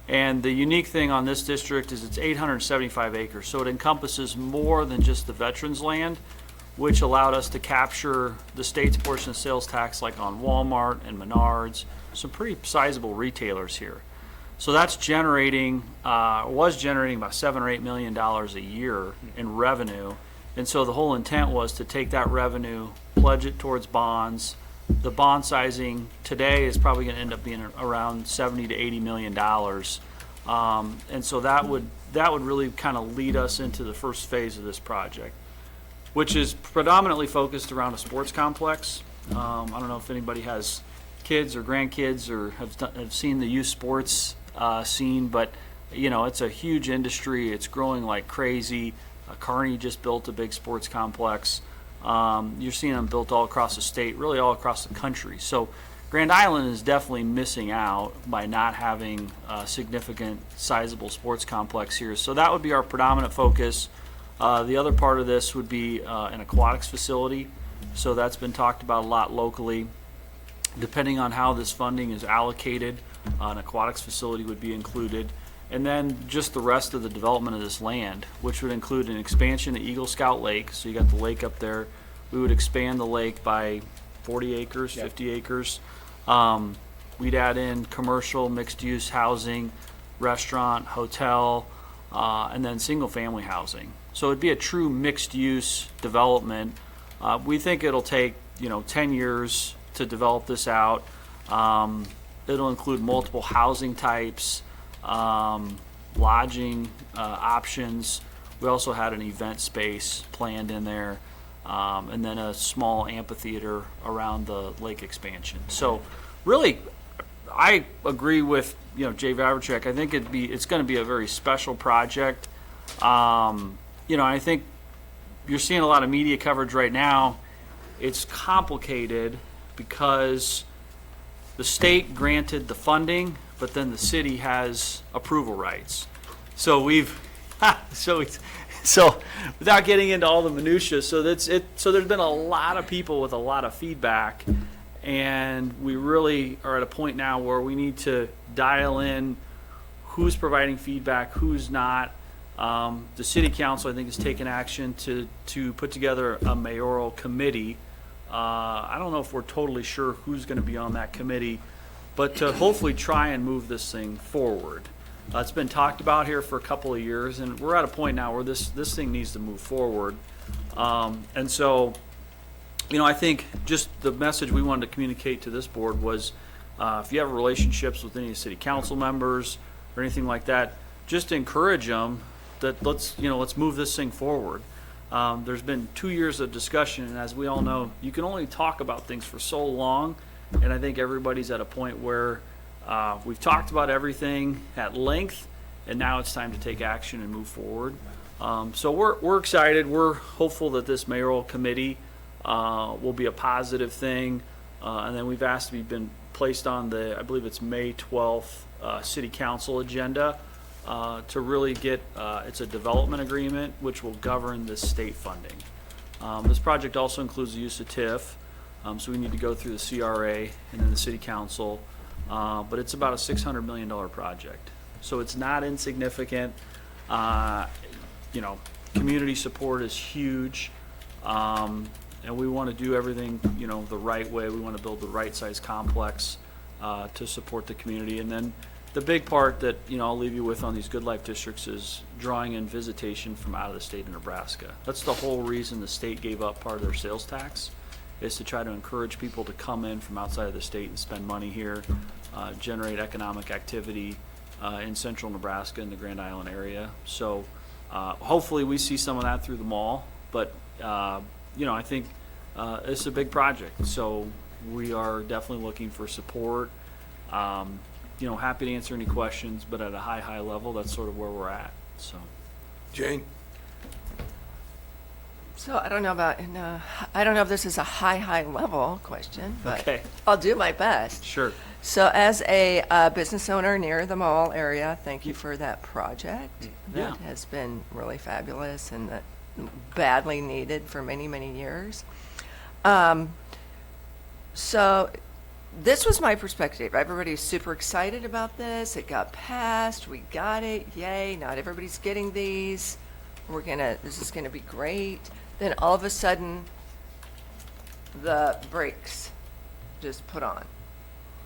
[SPEAKER 14] And the unique thing on this district is it's 875 acres. So it encompasses more than just the veterans land, which allowed us to capture the state's portion of sales tax like on Walmart and Menards, some pretty sizable retailers here. So that's was generating about $7 or $8 million a year in revenue. And so the whole intent was to take that revenue, pledge it towards bonds. The bond sizing today is probably going to end up being around $70 to $80 million. And so that would really kind of lead us into the first phase of this project, which is predominantly focused around a sports complex. I don't know if anybody has kids or grandkids or have seen the youth sports scene, but you know, it's a huge industry. It's growing like crazy. Kearney just built a big sports complex. You're seeing them built all across the state, really all across the country. So Grand Island is definitely missing out by not having a significant, sizable sports complex here. So that would be our predominant focus. The other part of this would be an aquatics facility. So that's been talked about a lot locally. Depending on how this funding is allocated, an aquatics facility would be included. And then just the rest of the development of this land, which would include an expansion of Eagle Scout Lake. So you got the lake up there. We would expand the lake by 40 acres, 50 acres. We'd add in commercial, mixed-use housing, restaurant, hotel, and then single-family housing. So it'd be a true mixed-use development. We think it'll take, 10 years to develop this out. It'll include multiple housing types, lodging options. We also had an event space planned in there, and then a small amphitheater around the lake expansion. So really, I agree with Jay Vavricek. I think it's going to be a very special project. I think you're seeing a lot of media coverage right now. It's complicated because the state granted the funding, but then the city has approval rights. So so without getting into all the minutia, so there's been a lot of people with a lot of feedback, and we really are at a point now where we need to dial in who's providing feedback, who's not. The city council, I think, has taken action to put together a mayoral committee. I don't know if we're totally sure who's going to be on that committee, but to hopefully try and move this thing forward. It's been talked about here for a couple of years, and we're at a point now where this thing needs to move forward. And so, I think just the message we wanted to communicate to this board was, if you have relationships with any city council members or anything like that, just encourage them that let's move this thing forward. There's been 2 years of discussion, and as we all know, you can only talk about things for so long, and I think everybody's at a point where we've talked about everything at length, and now it's time to take action and move forward. So we're excited. We're hopeful that this mayoral committee will be a positive thing, and then we've asked to be placed on the, I believe it's May 12th city council agenda to really get, it's a development agreement which will govern this state funding. This project also includes the use of TIF, so we need to go through the CRA and then the city council, but it's about a $600 million project. So it's not insignificant. Community support is huge, and we want to do everything, the right way. We want to build the right size complex to support the community. And then the big part that, I'll leave you with on these Good Life districts is drawing in visitation from out of the state of Nebraska. That's the whole reason the state gave up part of their sales tax, is to try to encourage people to come in from outside of the state and spend money here, generate economic activity in central Nebraska and the Grand Island area. So hopefully we see some of that through the mall, but I think it's a big project. So we are definitely looking for support. Happy to answer any questions, but at a high level, that's sort of where we're at. So,
[SPEAKER 6] Jane?
[SPEAKER 1] So I don't know if this is a high level question, but
[SPEAKER 14] Okay.
[SPEAKER 1] I'll do my best.
[SPEAKER 14] sure.
[SPEAKER 1] So as a business owner near the mall area, thank you for that project.
[SPEAKER 14] Yeah.
[SPEAKER 1] That has been really fabulous and badly needed for many, many years. So this was my perspective. Everybody's super excited about this. It got passed. We got it. Yay. Not everybody's getting these. This is gonna be great. Then all of a sudden, the brakes just put on.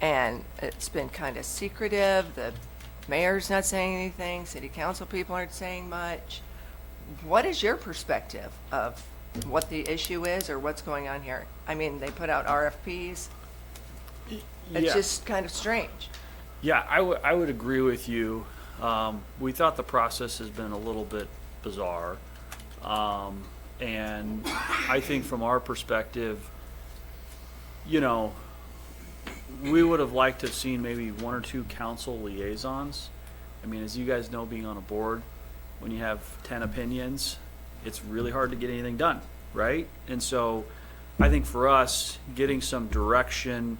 [SPEAKER 1] And it's been kind of secretive. The mayor's not saying anything. City council people aren't saying much. What is your perspective of what the issue is or what's going on here? I mean, they put out RFPs. It's
[SPEAKER 14] Yeah.
[SPEAKER 1] just kind of strange.
[SPEAKER 14] Yeah, I would agree with you. We thought the process has been a little bit bizarre. And I think from our perspective, you know, we would have liked to have seen maybe 1 or 2 council liaisons. I mean, as you guys know, being on a board, when you have 10 opinions, it's really hard to get anything done, right? And so I think for us, getting some direction,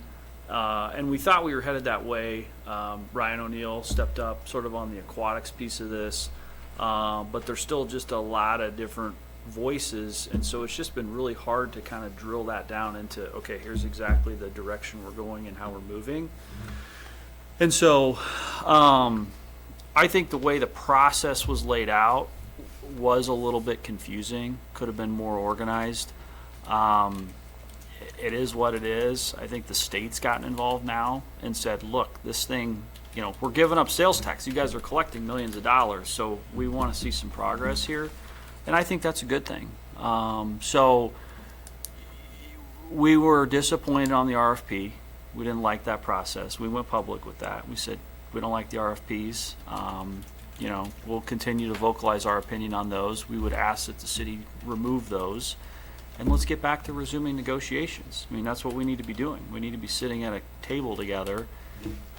[SPEAKER 14] and we thought we were headed that way. Ryan O'Neill stepped up sort of on the aquatics piece of this, but there's still just a lot of different voices, and so it's just been really hard to kind of drill that down into, okay, here's exactly the direction we're going and how we're moving. And so I think the way the process was laid out was a little bit confusing, could have been more organized. It is what it is. I think the state's gotten involved now and said, look, this thing, you know, we're giving up sales tax. You guys are collecting millions of dollars, so we want to see some progress here. And I think that's a good thing. So we were disappointed on the RFP. We didn't like that process. We went public with that. We said we don't like the RFPs. You know, we'll continue to vocalize our opinion on those. We would ask that the city remove those. And let's get back to resuming negotiations. I mean, that's what we need to be doing. We need to be sitting at a table together,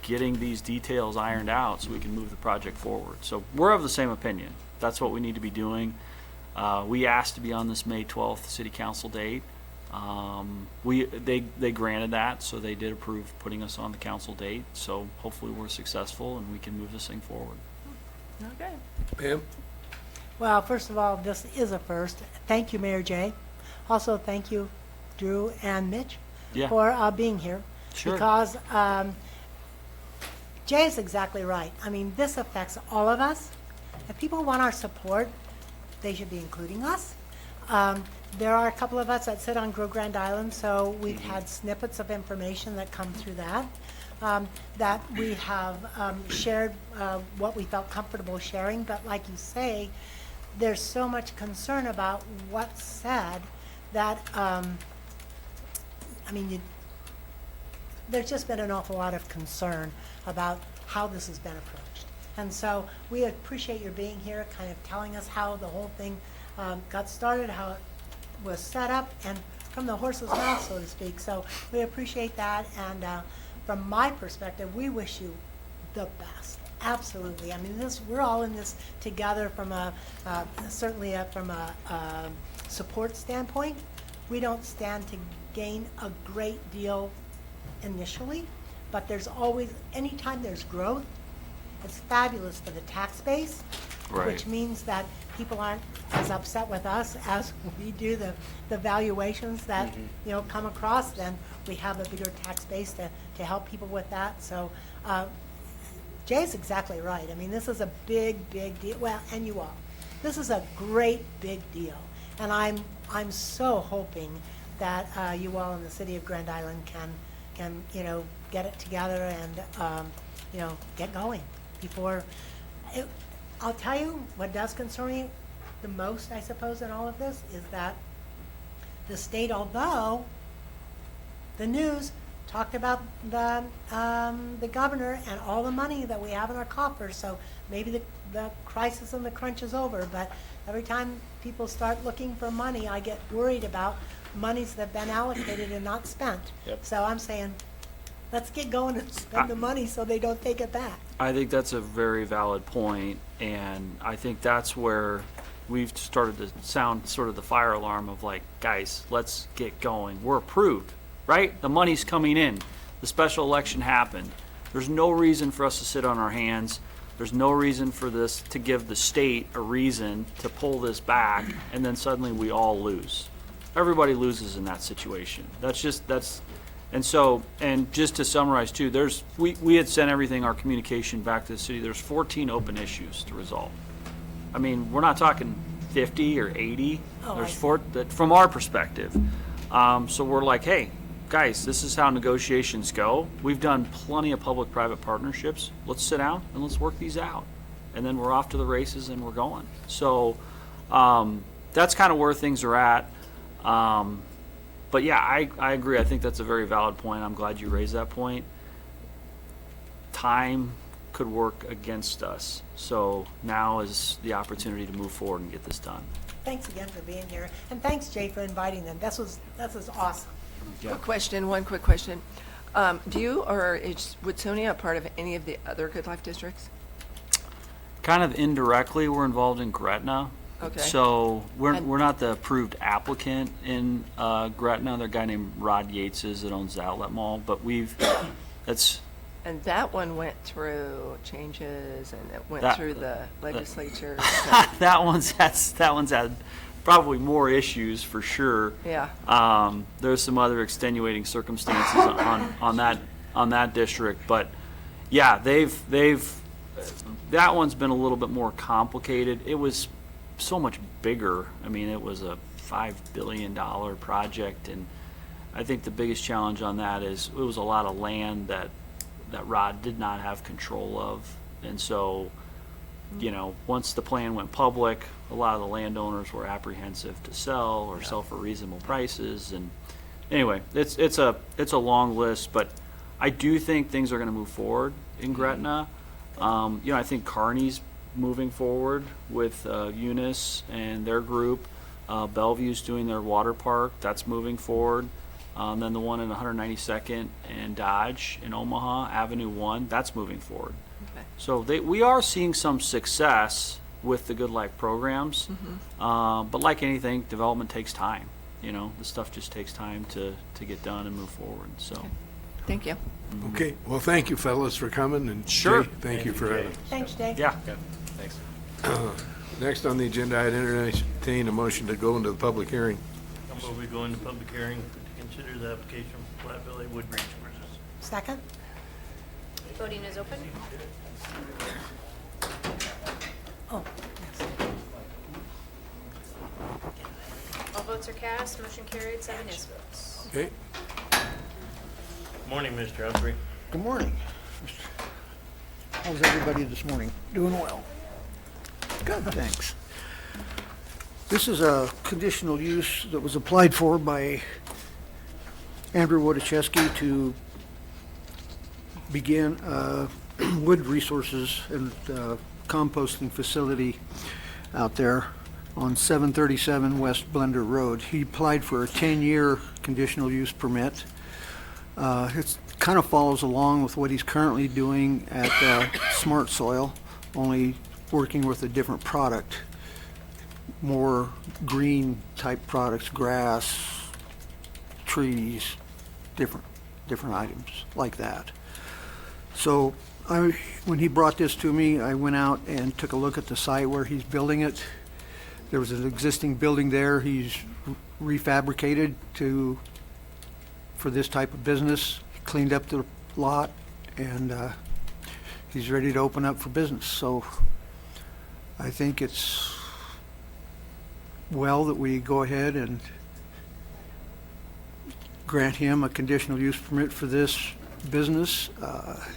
[SPEAKER 14] getting these details ironed out so we can move the project forward. So we're of the same opinion. That's what we need to be doing. We asked to be on this May 12th city council date. They granted that, so they did approve putting us on the council date. So hopefully we're successful and we can move this thing forward.
[SPEAKER 2] Okay.
[SPEAKER 6] Pam?
[SPEAKER 2] Well, first of all, this is a first. Thank you, Mayor Jay. Also, thank you, Drew and Mitch,
[SPEAKER 14] Yeah.
[SPEAKER 2] for being here.
[SPEAKER 14] Sure.
[SPEAKER 2] Because Jay is exactly right. I mean, this affects all of us. If people want our support, they should be including us. There are a couple of us that sit on Grow Grand Island, so we've had snippets of information that come through that. That we have shared what we felt comfortable sharing, but like you say, there's so much concern about what's said that, I mean, there's just been an awful lot of concern about how this has been approached. And so we appreciate your being here, kind of telling us how the whole thing got started, how it was set up, and from the horse's mouth, so to speak. So we appreciate that, and from my perspective, we wish you the best. Absolutely. I mean, we're all in this together from certainly from a support standpoint. We don't stand to gain a great deal initially, but there's always, anytime there's growth, it's fabulous for the tax base,
[SPEAKER 14] Right.
[SPEAKER 2] which means that people aren't as upset with us as we do the valuations that, you know, come across. Then we have a bigger tax base to help people with that. So Jay's exactly right. I mean, this is a big, big deal. Well, and you all. This is a great big deal. And I'm so hoping that you all in the city of Grand Island can you know, get it together and you know, get going before. I'll tell you what does concern me the most, I suppose, in all of this is that the state, although the news talked about the governor and all the money that we have in our coffers, so maybe the crisis and the crunch is over, but every time people start looking for money, I get worried about monies that have been allocated and not spent.
[SPEAKER 14] Yep.
[SPEAKER 2] So I'm saying, let's get going and spend the money so they don't take it back.
[SPEAKER 14] I think that's a very valid point, and I think that's where we've started to sound sort of the fire alarm of like, guys, let's get going. We're approved, right? The money's coming in. The special election happened. There's no reason for us to sit on our hands. There's no reason for this to give the state a reason to pull this back, and then suddenly we all lose. Everybody loses in that situation. And so, and just to summarize too, we had sent everything, our communication back to the city. There's 14 open issues to resolve. I mean, we're not talking 50 or 80. There's from our perspective. So we're like, hey, guys, this is how negotiations go. We've done plenty of public-private partnerships. Let's sit down and let's work these out. And then we're off to the races and we're going. So that's kind of where things are at. But yeah, I agree. I think that's a very valid point. I'm glad you raised that point. Time could work against us. So now is the opportunity to move forward and get this done.
[SPEAKER 2] Thanks again for being here, and thanks, Jay, for inviting them. This was awesome.
[SPEAKER 14] Yeah.
[SPEAKER 1] One quick question. Do you or is Woodsonia a part of any of the other Good Life districts?
[SPEAKER 14] Kind of indirectly, we're involved in Gretna.
[SPEAKER 1] Okay.
[SPEAKER 14] So
[SPEAKER 1] And-
[SPEAKER 14] we're not the approved applicant in Gretna. There's a guy named Rod Yates that owns the outlet mall, but that's
[SPEAKER 1] And that one went through changes and it went
[SPEAKER 14] That-
[SPEAKER 1] through the legislature.
[SPEAKER 14] that one's had probably more issues for sure.
[SPEAKER 1] Yeah.
[SPEAKER 14] There's some other extenuating circumstances on that district, but yeah, that one's been a little bit more complicated. It was so much bigger. I mean, it was a $5 billion project, and I think the biggest challenge on that is it was a lot of land that Rod did not have control of, and so, once the plan went public, a lot of the landowners were apprehensive to sell or sell for reasonable prices, and anyway, it's a long list, but I do think things are going to move forward in Gretna. I think Kearney's moving forward with Eunice and their group. Bellevue's doing their water park. That's moving forward. Then the one in 192nd and Dodge in Omaha, Avenue 1, that's moving forward.
[SPEAKER 1] Okay.
[SPEAKER 14] So we are seeing some success with the Good Life programs. But like anything, development takes time. This stuff just takes time to get done and move forward. So.
[SPEAKER 1] Thank you.
[SPEAKER 6] Okay, well, thank you, fellas, for coming, and
[SPEAKER 14] Sure.
[SPEAKER 6] Jay, thank you for having us.
[SPEAKER 2] Thanks, Dave.
[SPEAKER 14] Yeah.
[SPEAKER 3] Thanks.
[SPEAKER 6] Next on the agenda, I'd entertain a motion to go into the public hearing.
[SPEAKER 8] How about we go into public hearing to consider the application for Platte Valley Woodbridge versus
[SPEAKER 2] Second?
[SPEAKER 4] Voting is open.
[SPEAKER 2] Oh,
[SPEAKER 4] All votes are cast. Motion carried, 7 yes votes.
[SPEAKER 6] Okay,
[SPEAKER 8] Morning, Mr. Humphrey.
[SPEAKER 15] Good morning. How's everybody this morning? Doing well? Good, thanks. This is a conditional use that was applied for by Andrew Wojciechowski to begin wood resources and composting facility out there on 737 West Blender Road. He applied for a 10-year conditional use permit. It kind of follows along with what he's currently doing at Smart Soil, only working with a different product, more green type products, grass, trees, different items like that. So when he brought this to me, I went out and took a look at the site where he's building it. There was an existing building there. He's refabricated for this type of business. He cleaned up the lot, and he's ready to open up for business. So I think it's well that we go ahead and grant him a conditional use permit for this business.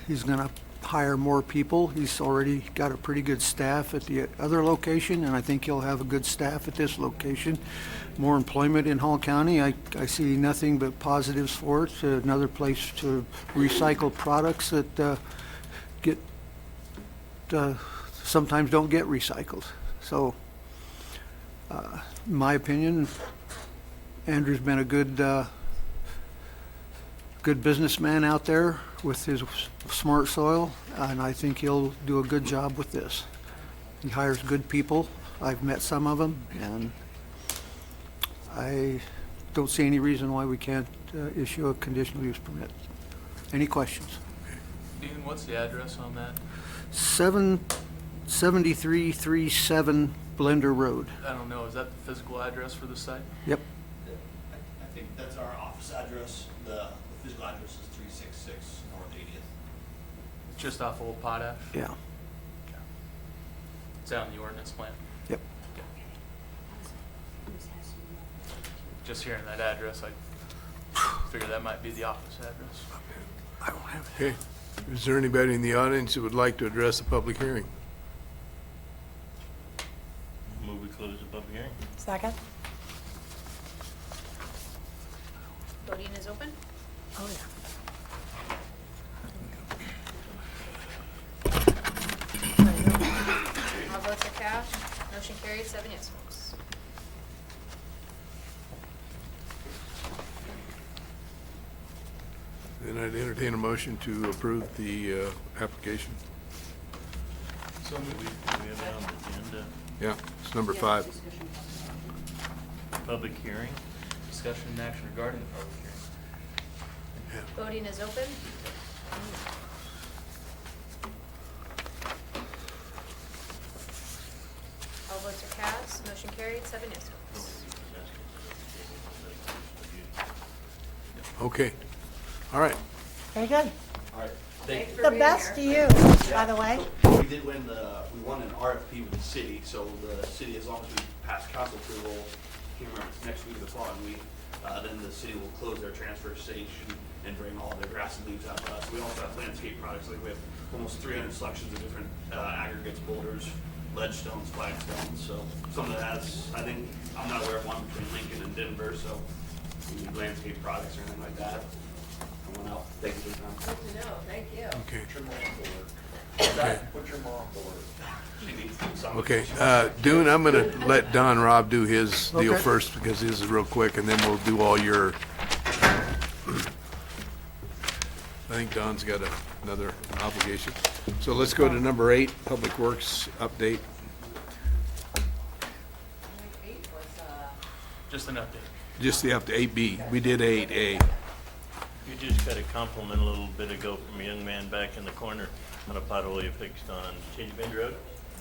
[SPEAKER 15] He's going to hire more people. He's already got a pretty good staff at the other location, and I think he'll have a good staff at this location. More employment in Hall County. I see nothing but positives for it. Another place to recycle products that sometimes don't get recycled. So, in my opinion, Andrew's been a good businessman out there with his Smart Soil, and I think he'll do a good job with this. He hires good people. I've met some of them, and I don't see any reason why we can't issue a conditional use permit. Any questions?
[SPEAKER 5] Ian, what's the address on that?
[SPEAKER 15] 7337 Blender Road.
[SPEAKER 5] I don't know, is that the physical address for the site?
[SPEAKER 15] Yep.
[SPEAKER 16] I think that's our office address. The physical address is 366 North 80th.
[SPEAKER 5] Just off Old Potash?
[SPEAKER 15] Yeah.
[SPEAKER 5] Is that on the ordinance plan?
[SPEAKER 15] Yep.
[SPEAKER 5] Just hearing that address, I figure that might be the office address.
[SPEAKER 15] I don't have it.
[SPEAKER 6] okay. Is there anybody in the audience who would like to address the public hearing?
[SPEAKER 8] Move we close the public hearing.
[SPEAKER 2] second?
[SPEAKER 4] Voting is open.
[SPEAKER 2] Oh, yeah.
[SPEAKER 4] All votes are cast. Motion carried, 7 yes votes.
[SPEAKER 6] Then I'd entertain a motion to approve the application.
[SPEAKER 8] So we have it on the agenda,
[SPEAKER 6] Yeah, it's number 5.
[SPEAKER 8] public hearing.
[SPEAKER 5] Discussion and action regarding the public hearing.
[SPEAKER 4] Voting is open. All votes are cast, motion carried, 7 yes votes.
[SPEAKER 6] Okay. All right.
[SPEAKER 2] Very good.
[SPEAKER 16] All right, thank you.
[SPEAKER 2] The best to you, by the way.
[SPEAKER 16] We did win we won an RFP with the city, so the city, as long as we pass council approval, can't remember, it's next week or the following week, then the city will close their transfer station and bring all their grass and leaves out to us. We also have landscape products, like we have almost 300 selections of different aggregates, boulders, ledge stones, flagstones, so some of that has, I think, I'm not aware of one between Lincoln and Denver, so we need landscape products or anything like that. I went out, thank you for your time.
[SPEAKER 1] Good to know, thank you.
[SPEAKER 6] Okay.
[SPEAKER 16] Put your mom to work. Put your mom to work. She needs some.
[SPEAKER 6] Okay. Dune, I'm going to let Don Rob do his deal
[SPEAKER 15] Okay.
[SPEAKER 6] first because his is real quick, and then we'll do all your. I think Don's got another obligation. So let's go to number 8, Public Works update.
[SPEAKER 5] Just an update.
[SPEAKER 6] Just the update, 8B. We did 8A.
[SPEAKER 8] You just got a compliment a little bit ago from a young man back in the corner on a pothole you fixed on Shady Bend Road.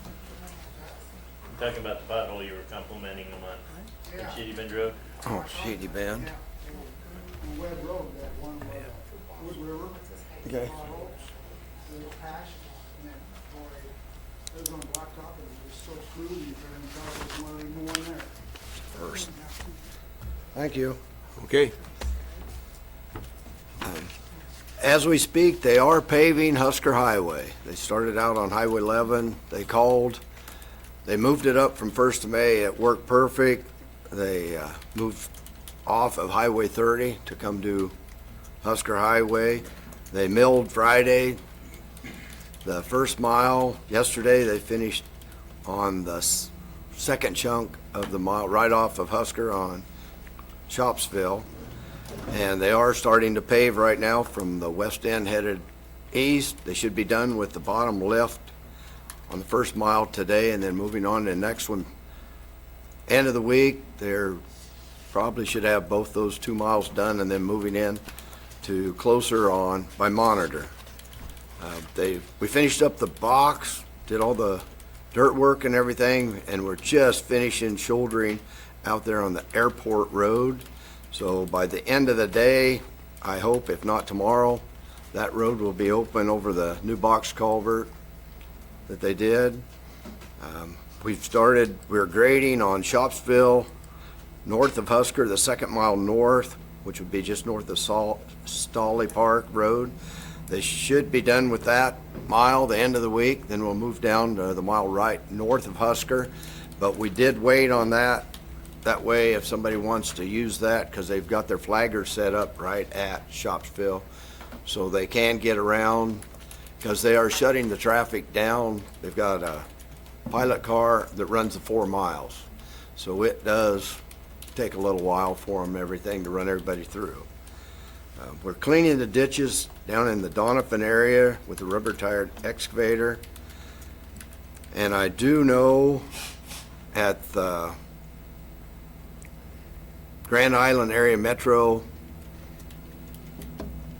[SPEAKER 8] I'm talking about the pothole you were complimenting him on Shady Bend Road.
[SPEAKER 17] Oh, Shady Bend.
[SPEAKER 15] Webb Road, that one, Wood River.
[SPEAKER 17] Okay.
[SPEAKER 15] Little patch, and then, boy, it was on blacktop, and it was so smooth, you couldn't tell there was one more in there.
[SPEAKER 17] First. Thank you.
[SPEAKER 6] Okay.
[SPEAKER 17] As we speak, they are paving Husker Highway. They started out on Highway 11. They called. They moved it up from 1st of May. It worked perfect. They moved off of Highway 30 to come to Husker Highway. They milled Friday. The first mile, yesterday, they finished on the second chunk of the mile right off of Husker on Shopsville. And they are starting to pave right now from the west end headed east. They should be done with the bottom lift on the first mile today, and then moving on to the next one. End of the week, they're probably should have both those 2 miles done, and then moving in to closer on by Monitor. We finished up the box, did all the dirt work and everything, and we're just finishing shouldering out there on the airport road. So by the end of the day, I hope, if not tomorrow, that road will be open over the new box culvert that they did. We're grading on Shopsville, north of Husker, the 2nd mile north, which would be just north of Stolly Park Road. They should be done with that mile the end of the week. Then we'll move down to the mile right north of Husker. But we did wait on that. That way, if somebody wants to use that, because they've got their flaggers set up right at Shopsville, so they can get around, because they are shutting the traffic down. They've got a pilot car that runs the 4 miles. So it does take a little while for them, everything, to run everybody through. We're cleaning the ditches down in the Donovan area with the rubber-tired excavator. And I do know at the Grand Island Area Metro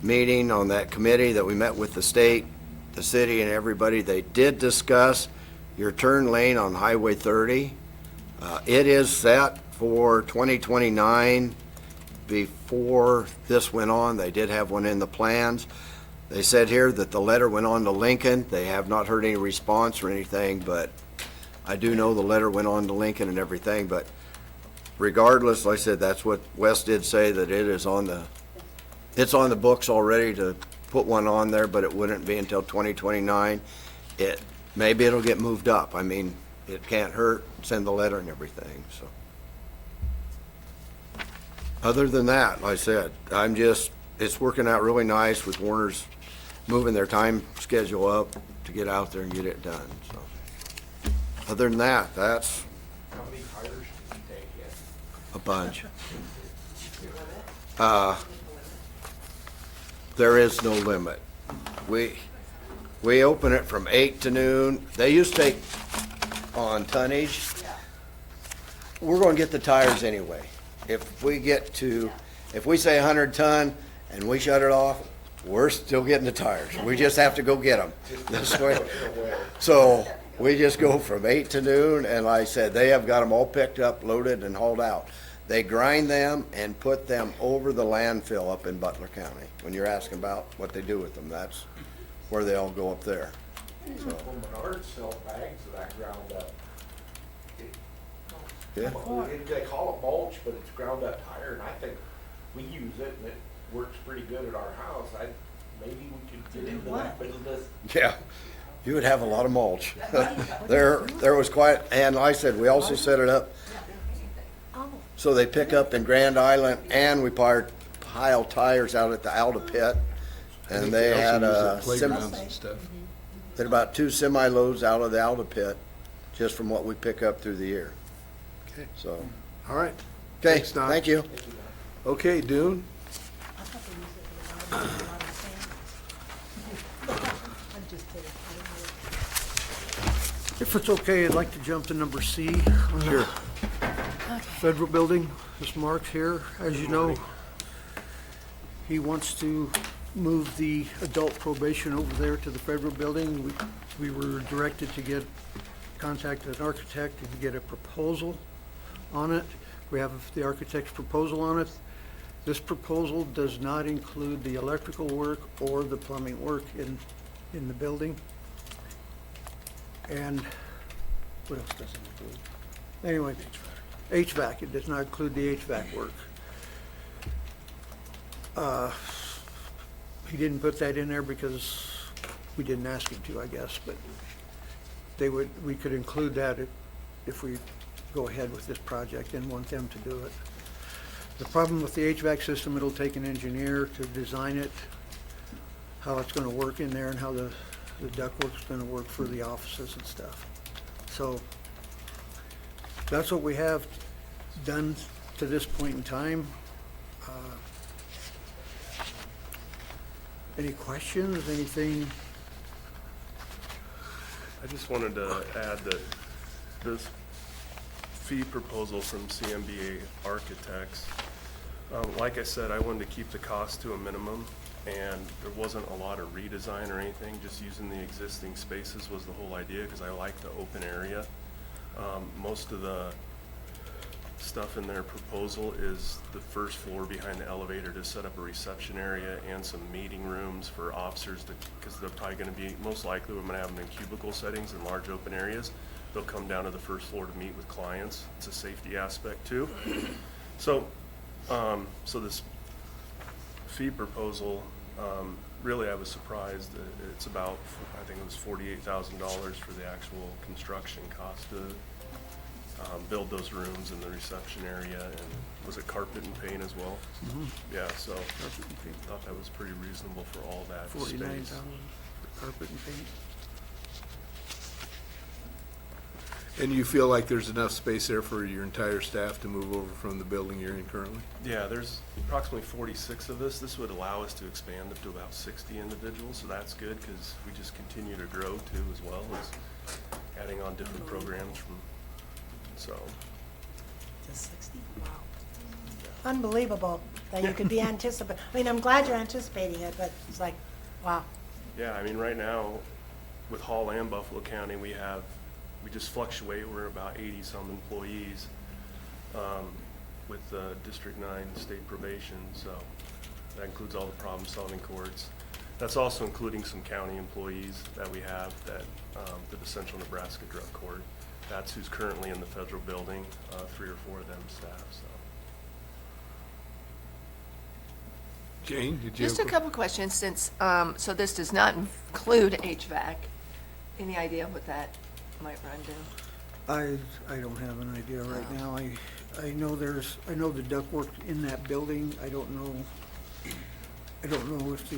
[SPEAKER 17] meeting on that committee that we met with the state, the city, and everybody, they did discuss your turn lane on Highway 30. It is set for 2029. Before this went on, they did have one in the plans. They said here that the letter went on to Lincoln. They have not heard any response or anything, but I do know the letter went on to Lincoln and everything. But regardless, like I said, that's what Wes did say, that it is it's on the books already to put one on there, but it wouldn't be until 2029. Maybe it'll get moved up. I mean, it can't hurt, send the letter and everything, so. Other than that, like I said, it's working out really nice with Warner's moving their time schedule up to get out there and get it done, so. Other than that, that's
[SPEAKER 12] How many hires did you take yet?
[SPEAKER 17] a bunch. there is no limit. We open it from 8 to noon. They used to take on tonnage. We're gonna get the tires anyway. If we say 100 ton and we shut it off, we're still getting the tires. We just have to go get them this way. So we just go from 8 to noon, and like I said, they have got them all picked up, loaded, and hauled out. They grind them and put them over the landfill up in Butler County. When you're asking about what they do with them, that's where they all go up there. So,
[SPEAKER 18] Well, Menards sell bags of that ground up.
[SPEAKER 17] yeah.
[SPEAKER 18] They call it mulch, but it's ground up tire, and I think we use it, and it works pretty good at our house. Maybe we could get into that, but it does.
[SPEAKER 17] Yeah, you would have a lot of mulch. There was quite, and like I said, we also set it up so they pick up in Grand Island, and we pile tires out at the Alda pit. And they had
[SPEAKER 6] playgrounds and stuff.
[SPEAKER 17] they had about 2 semi-loads out of the Alda pit, just from what we pick up through the year.
[SPEAKER 6] Okay.
[SPEAKER 17] So,
[SPEAKER 6] All right.
[SPEAKER 17] okay,
[SPEAKER 6] Thanks, Don.
[SPEAKER 17] thank you.
[SPEAKER 6] Okay, Dune?
[SPEAKER 15] If it's okay, I'd like to jump to number C. on the
[SPEAKER 6] Sure.
[SPEAKER 15] Federal building, this Mark's here. As you know, he wants to move the adult probation over there to the federal building. We were directed to contact an architect and get a proposal on it. We have the architect's proposal on it. This proposal does not include the electrical work or the plumbing work in the building. And what else does it include? Anyway, HVAC, it does not include the HVAC work. He didn't put that in there because we didn't ask him to, I guess, but we could include that if we go ahead with this project and want them to do it. The problem with the HVAC system, it'll take an engineer to design it, how it's gonna work in there and how the ductwork's gonna work for the offices and stuff. So that's what we have done to this point in time. Any questions, anything?
[SPEAKER 19] I just wanted to add that this fee proposal from CMBA Architects, like I said, I wanted to keep the cost to a minimum, and there wasn't a lot of redesign or anything, just using the existing spaces was the whole idea, because I like the open area. Most of the stuff in their proposal is the first floor behind the elevator to set up a reception area and some meeting rooms for officers because they're probably going to be, most likely we're going to have them in cubicle settings in large open areas. They'll come down to the first floor to meet with clients. It's a safety aspect too. So, so this fee proposal, really I was surprised that it's about, I think it was $48,000 for the actual construction cost to build those rooms in the reception area, and was it carpet and paint as well?
[SPEAKER 15] Mhm.
[SPEAKER 19] Yeah, so
[SPEAKER 15] Carpet and paint.
[SPEAKER 19] thought that was pretty reasonable for all that space.
[SPEAKER 15] 49,000 for carpet and paint.
[SPEAKER 6] And you feel like there's enough space there for your entire staff to move over from the building you're in currently?
[SPEAKER 19] Yeah, there's approximately 46 of us. This would allow us to expand up to about 60 individuals, so that's good because we just continue to grow too, as well as adding on different programs from, so.
[SPEAKER 2] Just 60? Wow. Unbelievable that you could be anticipating. I mean, I'm glad you're anticipating it, but it's like, wow.
[SPEAKER 19] Yeah, I mean, right now, with Hall and Buffalo County, we just fluctuate. We're about 80-some employees with District 9 state probation, so that includes all the problem-solving courts. That's also including some county employees that we have that, for the Central Nebraska Drug Court. That's who's currently in the federal building, 3 or 4 of them staff, so.
[SPEAKER 6] Jane, did you
[SPEAKER 1] Just a
[SPEAKER 6] have
[SPEAKER 1] couple questions since, so this does not include HVAC. Any idea what that might run to?
[SPEAKER 15] I don't have an idea right now. I know the ductwork in that building. I don't know if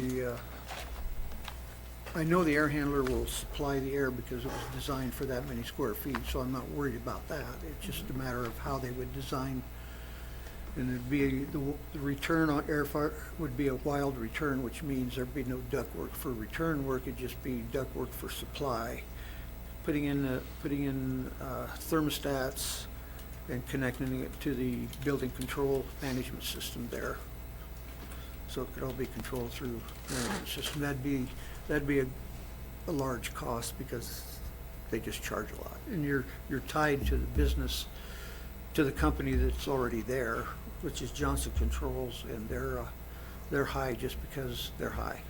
[SPEAKER 15] I know the air handler will supply the air because it was designed for that many square feet, so I'm not worried about that. It's just a matter of how they would design And it'd be, the return on airfare would be a wild return, which means there'd be no ductwork for return work, it'd just be ductwork for supply. Putting in thermostats and connecting it to the building control management system there. So it could all be controlled through the management system. That'd be a large cost because they just charge a lot. And you're tied to the business, to the company that's already there, which is Johnson Controls, and they're high just because they're high.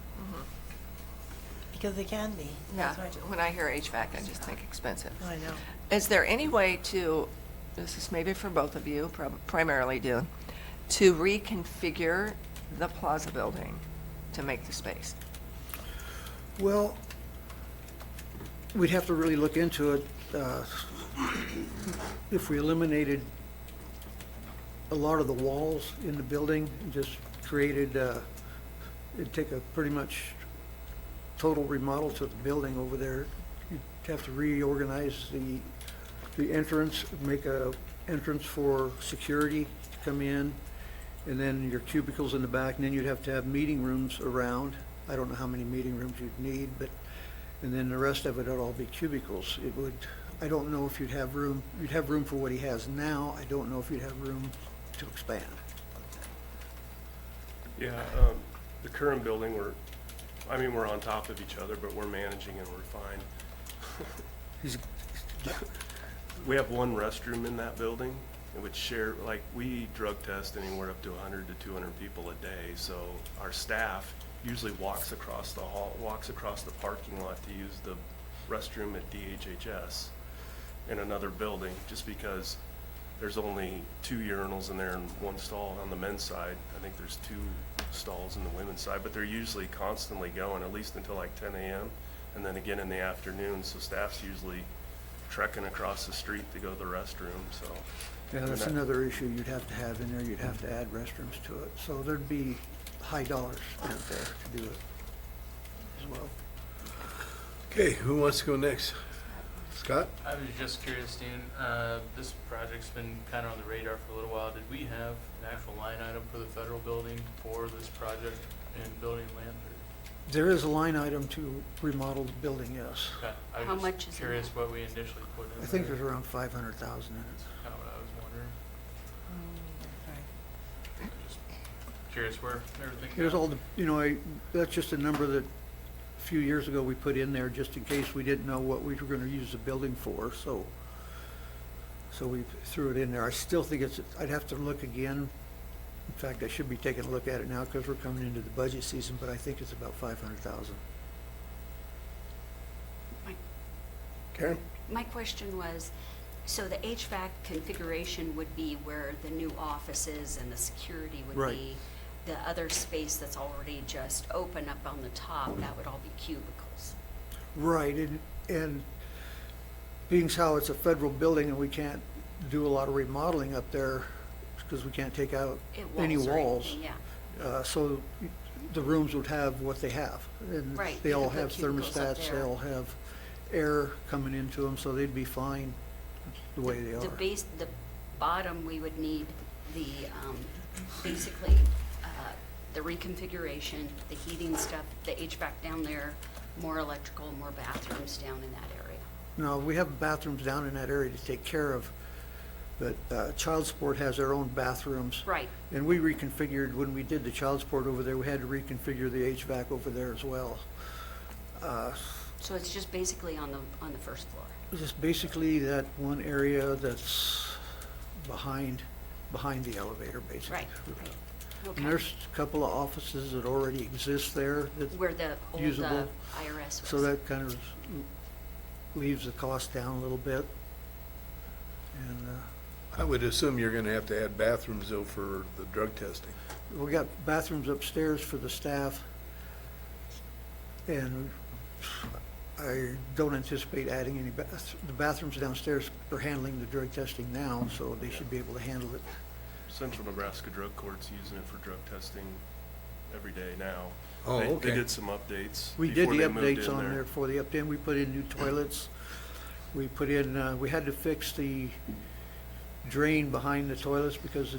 [SPEAKER 2] Because they can be.
[SPEAKER 1] Yeah,
[SPEAKER 2] That's right.
[SPEAKER 1] when I hear HVAC, I just think expensive.
[SPEAKER 2] I know.
[SPEAKER 1] Is there any way to, this is maybe for both of you, primarily Dune, to reconfigure the plaza building to make the space?
[SPEAKER 15] Well, we'd have to really look into it. If we eliminated a lot of the walls in the building and just created, it'd take a pretty much total remodel to the building over there. You'd have to reorganize the entrance, make a entrance for security to come in, and then your cubicles in the back, and then you'd have to have meeting rooms around. I don't know how many meeting rooms you'd need, but, and then the rest of it would all be cubicles. It would, I don't know if you'd have room for what he has now. I don't know if you'd have room to expand.
[SPEAKER 19] Yeah, the current building, we're on top of each other, but we're managing and we're fine. We have one restroom in that building, and which share, like, we drug test anywhere up to 100 to 200 people a day, so our staff usually walks across the parking lot to use the restroom at DHHS in another building, just because there's only 2 urinals in there and 1 stall on the men's side. I think there's 2 stalls in the women's side, but they're usually constantly going, at least until like 10 a.m. and then again in the afternoon, so staff's usually trekking across the street to go to the restroom, so.
[SPEAKER 15] Yeah, that's another issue you'd have to have in there. You'd have to add restrooms to it. So there'd be high dollars spent there to do it as well.
[SPEAKER 6] Okay, who wants to go next? Scott?
[SPEAKER 5] I was just curious, Dean, this project's been kind of on the radar for a little while. Did we have an actual line item for the federal building for this project in building land?
[SPEAKER 15] There is a line item to remodel the building, yes.
[SPEAKER 5] Okay. I was
[SPEAKER 7] How
[SPEAKER 5] just
[SPEAKER 7] much is in
[SPEAKER 5] curious
[SPEAKER 7] that?
[SPEAKER 5] what we initially put in
[SPEAKER 15] I think
[SPEAKER 5] there.
[SPEAKER 15] there's around 500,000 in it.
[SPEAKER 5] Kind of what I was wondering. Just curious where everything
[SPEAKER 15] Here's
[SPEAKER 5] got.
[SPEAKER 15] all the, that's just a number that a few years ago we put in there just in case we didn't know what we were gonna use the building for, so we threw it in there. I still think I'd have to look again. In fact, I should be taking a look at it now because we're coming into the budget season, but I think it's about 500,000.
[SPEAKER 6] Karen?
[SPEAKER 7] My question was, so the HVAC configuration would be where the new offices and the security would
[SPEAKER 15] Right.
[SPEAKER 7] be. The other space that's already just open up on the top, that would all be cubicles.
[SPEAKER 15] Right, and being as how it's a federal building and we can't do a lot of remodeling up there because we can't take out any
[SPEAKER 7] Walls or
[SPEAKER 15] walls.
[SPEAKER 7] anything, yeah.
[SPEAKER 15] So the rooms would have what they have. And
[SPEAKER 7] Right,
[SPEAKER 15] they
[SPEAKER 7] you
[SPEAKER 15] all
[SPEAKER 7] could
[SPEAKER 15] have
[SPEAKER 7] put cubicles up
[SPEAKER 15] thermostats, they
[SPEAKER 7] there.
[SPEAKER 15] all have air coming into them, so they'd be fine the way they are.
[SPEAKER 7] The bottom, we would need the, basically, the reconfiguration, the heating stuff, the HVAC down there, more electrical, more bathrooms down in that area.
[SPEAKER 15] No, we have bathrooms down in that area to take care of, but Child Sport has their own bathrooms.
[SPEAKER 7] Right.
[SPEAKER 15] And we reconfigured, when we did the Child Sport over there, we had to reconfigure the HVAC over there as well.
[SPEAKER 7] So it's just basically on the first floor.
[SPEAKER 15] Just basically that one area that's behind the elevator, basically.
[SPEAKER 7] Right, right. Okay.
[SPEAKER 15] And there's a couple of offices that already exist there that's
[SPEAKER 7] Where the old
[SPEAKER 15] usable.
[SPEAKER 7] IRS was.
[SPEAKER 15] So that kind of leaves the cost down a little bit. And
[SPEAKER 6] I would assume you're gonna have to add bathrooms though for the drug testing.
[SPEAKER 15] we got bathrooms upstairs for the staff. And I don't anticipate adding any, the bathrooms downstairs are handling the drug testing now, so they should be able to handle it.
[SPEAKER 19] Central Nebraska Drug Court's using it for drug testing every day now.
[SPEAKER 6] Oh,
[SPEAKER 19] They
[SPEAKER 6] okay.
[SPEAKER 19] did some updates.
[SPEAKER 15] We did
[SPEAKER 19] before
[SPEAKER 15] the
[SPEAKER 19] they moved
[SPEAKER 15] updates
[SPEAKER 19] in
[SPEAKER 15] on there for the update. We put in new toilets. We put in, we had to fix the drain behind the toilets because the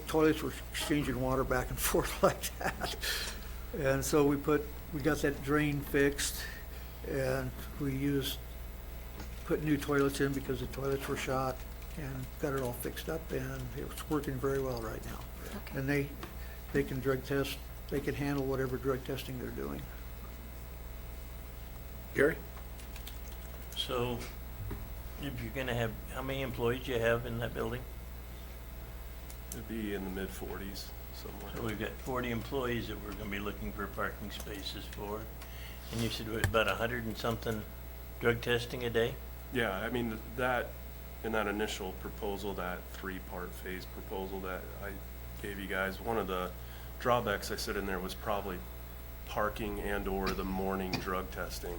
[SPEAKER 15] toilets were exchanging water back and forth like that. And so we got that drain fixed, and put new toilets in because the toilets were shot, and got it all fixed up, and it's working very well right now.
[SPEAKER 9] Okay.
[SPEAKER 15] And they can drug test, they can handle whatever drug testing they're doing.
[SPEAKER 6] Gary?
[SPEAKER 8] So, if you're gonna have, how many employees you have in that building?
[SPEAKER 19] It'd be in the mid-40s somewhere.
[SPEAKER 8] So we've got 40 employees that we're gonna be looking for parking spaces for. And you said what, about 100 and something drug testing a day?
[SPEAKER 19] Yeah, I mean, that, in that initial proposal, that three-part phase proposal that I gave you guys, one of the drawbacks I said in there was probably parking and/or the morning drug testing.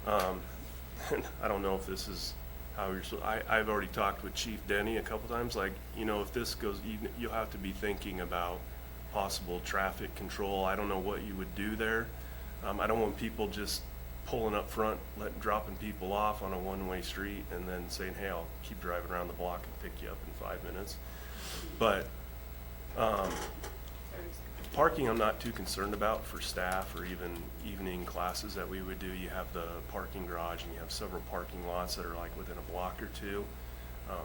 [SPEAKER 19] And I don't know if this is how you're, I've already talked with Chief Denny a couple times, like, you know, if this goes, you'll have to be thinking about possible traffic control. I don't know what you would do there. I don't want people just pulling up front, dropping people off on a one-way street and then saying, hey, I'll keep driving around the block and pick you up in 5 minutes. But parking I'm not too concerned about for staff or even evening classes that we would do. You have the parking garage and you have several parking lots that are like within a block or two.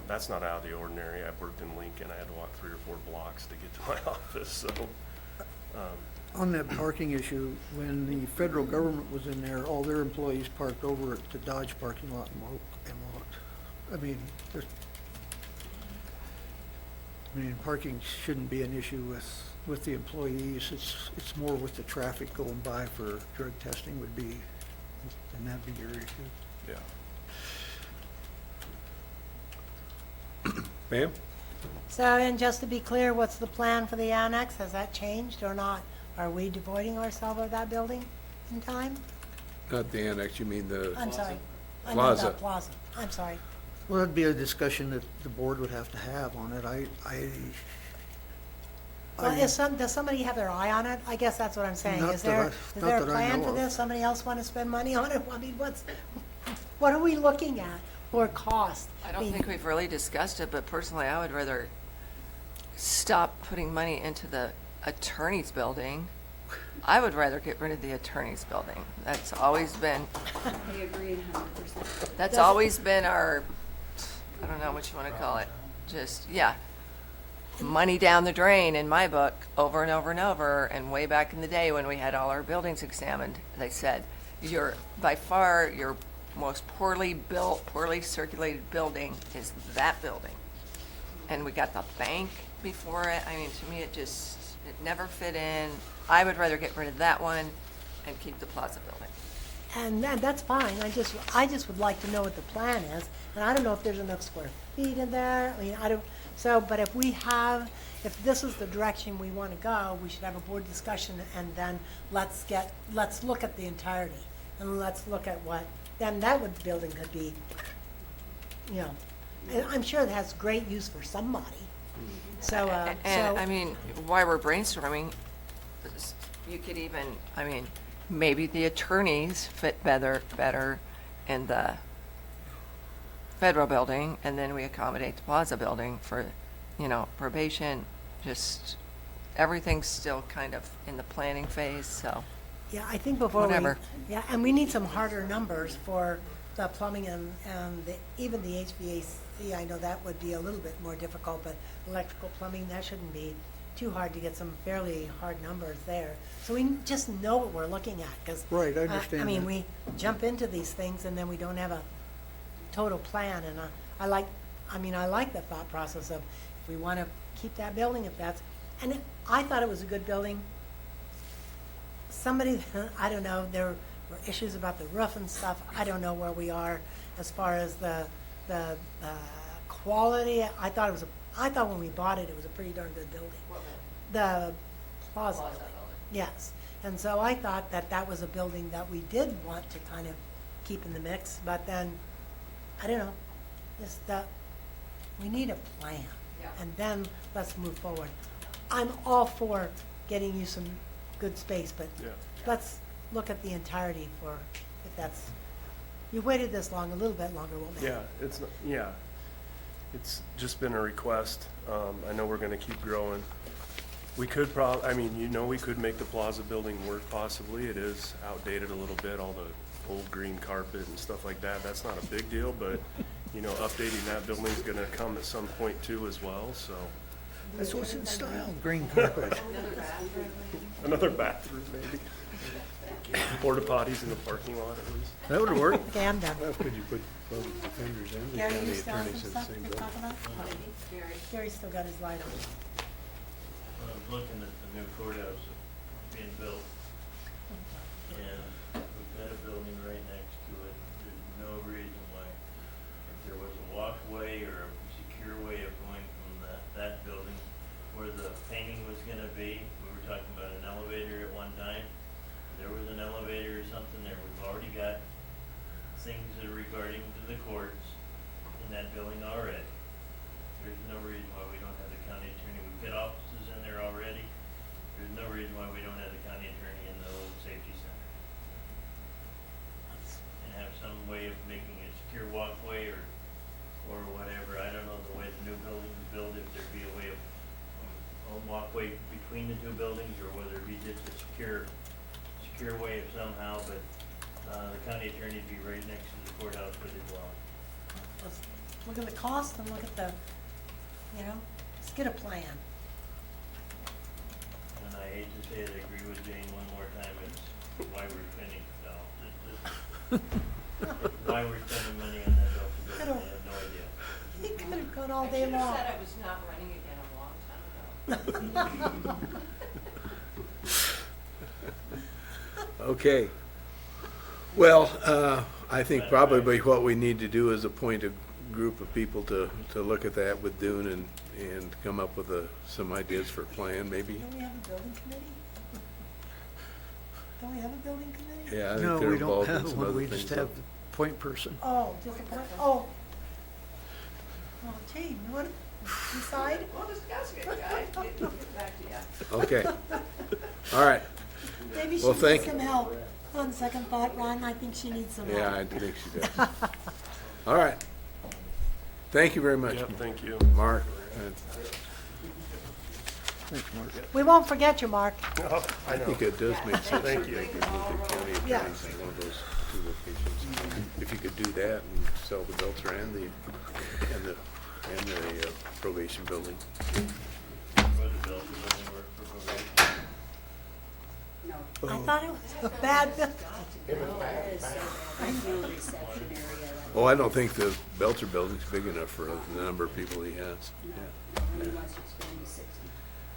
[SPEAKER 19] That's not out of the ordinary. I've worked in Lincoln. I had to walk 3 or 4 blocks to get to my office, so.
[SPEAKER 15] On that parking issue, when the federal government was in there, all their employees parked over at the Dodge parking lot and walked. I mean, parking shouldn't be an issue with the employees. It's more with the traffic going by for drug testing would be, and that'd be your issue.
[SPEAKER 19] Yeah.
[SPEAKER 6] Ma'am?
[SPEAKER 2] So, and just to be clear, what's the plan for the annex? Has that changed or not? Are we devoiding ourselves of that building in time?
[SPEAKER 6] Not the annex, you mean the
[SPEAKER 2] I'm sorry. I meant
[SPEAKER 6] plaza.
[SPEAKER 2] the plaza. I'm sorry.
[SPEAKER 15] Well, that'd be a discussion that the board would have to have on it.
[SPEAKER 2] Well, does somebody have their eye on it? I guess that's what I'm saying.
[SPEAKER 15] Not
[SPEAKER 2] Is there
[SPEAKER 15] that
[SPEAKER 2] a
[SPEAKER 15] I
[SPEAKER 2] plan
[SPEAKER 15] know
[SPEAKER 2] for
[SPEAKER 15] of.
[SPEAKER 2] this? Somebody else want to spend money on it? I mean, what are we looking at for cost?
[SPEAKER 1] I don't think we've really discussed it, but personally, I would rather stop putting money into the attorney's building. I would rather get rid of the attorney's building. That's always been,
[SPEAKER 7] We agree 100%.
[SPEAKER 1] that's always been our, I don't know what you want to call it, just, yeah. Money down the drain in my book, over and over and over, and way back in the day when we had all our buildings examined, they said, by far, your most poorly built, poorly circulated building is that building. And we got the bank before it. I mean, to me, it never fit in. I would rather get rid of that one and keep the plaza building.
[SPEAKER 2] And that's fine. I just would like to know what the plan is. And I don't know if there's enough square feet in there. I mean, but if this is the direction we want to go, we should have a board discussion and then let's look at the entirety. And let's look at then that building could be, you know, and I'm sure it has great use for somebody. So,
[SPEAKER 1] And, I mean, while we're brainstorming, you could even, I mean, maybe the attorneys fit better in the federal building, and then we accommodate the plaza building for, you know, probation, just, everything's still kind of in the planning phase, so.
[SPEAKER 2] yeah, I think before
[SPEAKER 1] Whatever.
[SPEAKER 2] Yeah, and we need some harder numbers for the plumbing and even the HVAC. I know that would be a little bit more difficult, but electrical plumbing, that shouldn't be too hard to get some fairly hard numbers there. So we just know what we're looking at, because.
[SPEAKER 15] Right, I understand
[SPEAKER 2] I mean,
[SPEAKER 15] that.
[SPEAKER 2] we jump into these things and then we don't have a total plan, and I like the thought process of if we want to keep that building, I thought it was a good building. Somebody, I don't know, there were issues about the roof and stuff. I don't know where we are as far as the quality. I thought when we bought it, it was a pretty darn good building. The plaza building. Yes. And so I thought that was a building that we did want to kind of keep in the mix, but then, I don't know, we need a plan.
[SPEAKER 1] Yeah.
[SPEAKER 2] And then let's move forward. I'm all for getting you some good space, but
[SPEAKER 19] Yeah.
[SPEAKER 2] let's look at the entirety you waited this long, a little bit longer, won't it?
[SPEAKER 19] Yeah, it's, yeah. it's just been a request. I know we're gonna keep growing. We could we could make the plaza building work possibly. It is outdated a little bit, all the old green carpet and stuff like that. That's not a big deal, but, updating that building's gonna come at some point too as well, so.
[SPEAKER 15] That's what's in style, green carpet.
[SPEAKER 19] Another bathroom, maybe. Porta potties in the parking lot at least.
[SPEAKER 15] That would work.
[SPEAKER 2] Okay, I'm done.
[SPEAKER 6] Could you put public defenders and the
[SPEAKER 2] Gary,
[SPEAKER 6] county
[SPEAKER 2] you still have
[SPEAKER 6] attorneys
[SPEAKER 2] some
[SPEAKER 6] in the
[SPEAKER 2] stuff
[SPEAKER 6] same
[SPEAKER 2] to
[SPEAKER 6] building?
[SPEAKER 2] talk about? Gary's still got his light on.
[SPEAKER 8] I was looking at the new courthouse being built, and we've got a building right next to it. There's no reason why, if there was a walkway or a secure way of going from that building where the painting was gonna be, we were talking about an elevator at one time. There was an elevator or something there. We've already got things that are regarding to the courts in that building already. There's no reason why we don't have the county attorney. We've got offices in there already. There's no reason why we don't have the county attorney in the old safety center. And have some way of making a secure walkway or whatever. I don't know the way the new building is built, if there'd be a way of a walkway between the two buildings or whether it be just a secure way of somehow, but the county attorney would be right next to the courthouse with his law.
[SPEAKER 2] Let's look at the cost and look at the, let's get a plan.
[SPEAKER 8] And I hate to say it, I agree with Jane one more time, it's why we're spending, why we're spending money on that Delta building, I have no idea.
[SPEAKER 2] He could have gone all day long.
[SPEAKER 1] I should have said I was not running again a long time ago.
[SPEAKER 6] Okay. Well, I think probably what we need to do is appoint a group of people to look at that with Dune and come up with some ideas for a plan, maybe.
[SPEAKER 2] Don't we have a building committee? Don't we have a building committee?
[SPEAKER 6] Yeah, I
[SPEAKER 15] No,
[SPEAKER 6] think they're
[SPEAKER 15] we don't
[SPEAKER 6] involved in
[SPEAKER 15] have
[SPEAKER 6] some
[SPEAKER 15] one,
[SPEAKER 6] other
[SPEAKER 15] we
[SPEAKER 6] things.
[SPEAKER 15] just have the point person.
[SPEAKER 2] Oh, just a point, oh. Oh, gee, you want to decide?
[SPEAKER 1] We'll discuss it, guys. We'll get back to you.
[SPEAKER 6] Okay. All right.
[SPEAKER 2] Maybe she
[SPEAKER 6] Well,
[SPEAKER 2] needs
[SPEAKER 6] thank
[SPEAKER 2] some help. On second thought, Ron, I think she needs some help.
[SPEAKER 6] Yeah, I think she does. All right. Thank you very much.
[SPEAKER 19] Yep, thank you.
[SPEAKER 6] Mark.
[SPEAKER 15] Thanks, Mark.
[SPEAKER 2] We won't forget you, Mark.
[SPEAKER 19] Oh,
[SPEAKER 6] I think it does make sense.
[SPEAKER 19] Thank you.
[SPEAKER 6] to make the county
[SPEAKER 2] Yeah.
[SPEAKER 6] attorneys in one of those two locations. If you could do that and sell the Belter and the probation building.
[SPEAKER 8] Whether the Delta building work for probation.
[SPEAKER 2] I thought it was a bad building.
[SPEAKER 6] Oh, I don't think the Belter building's big enough for the number of people he has.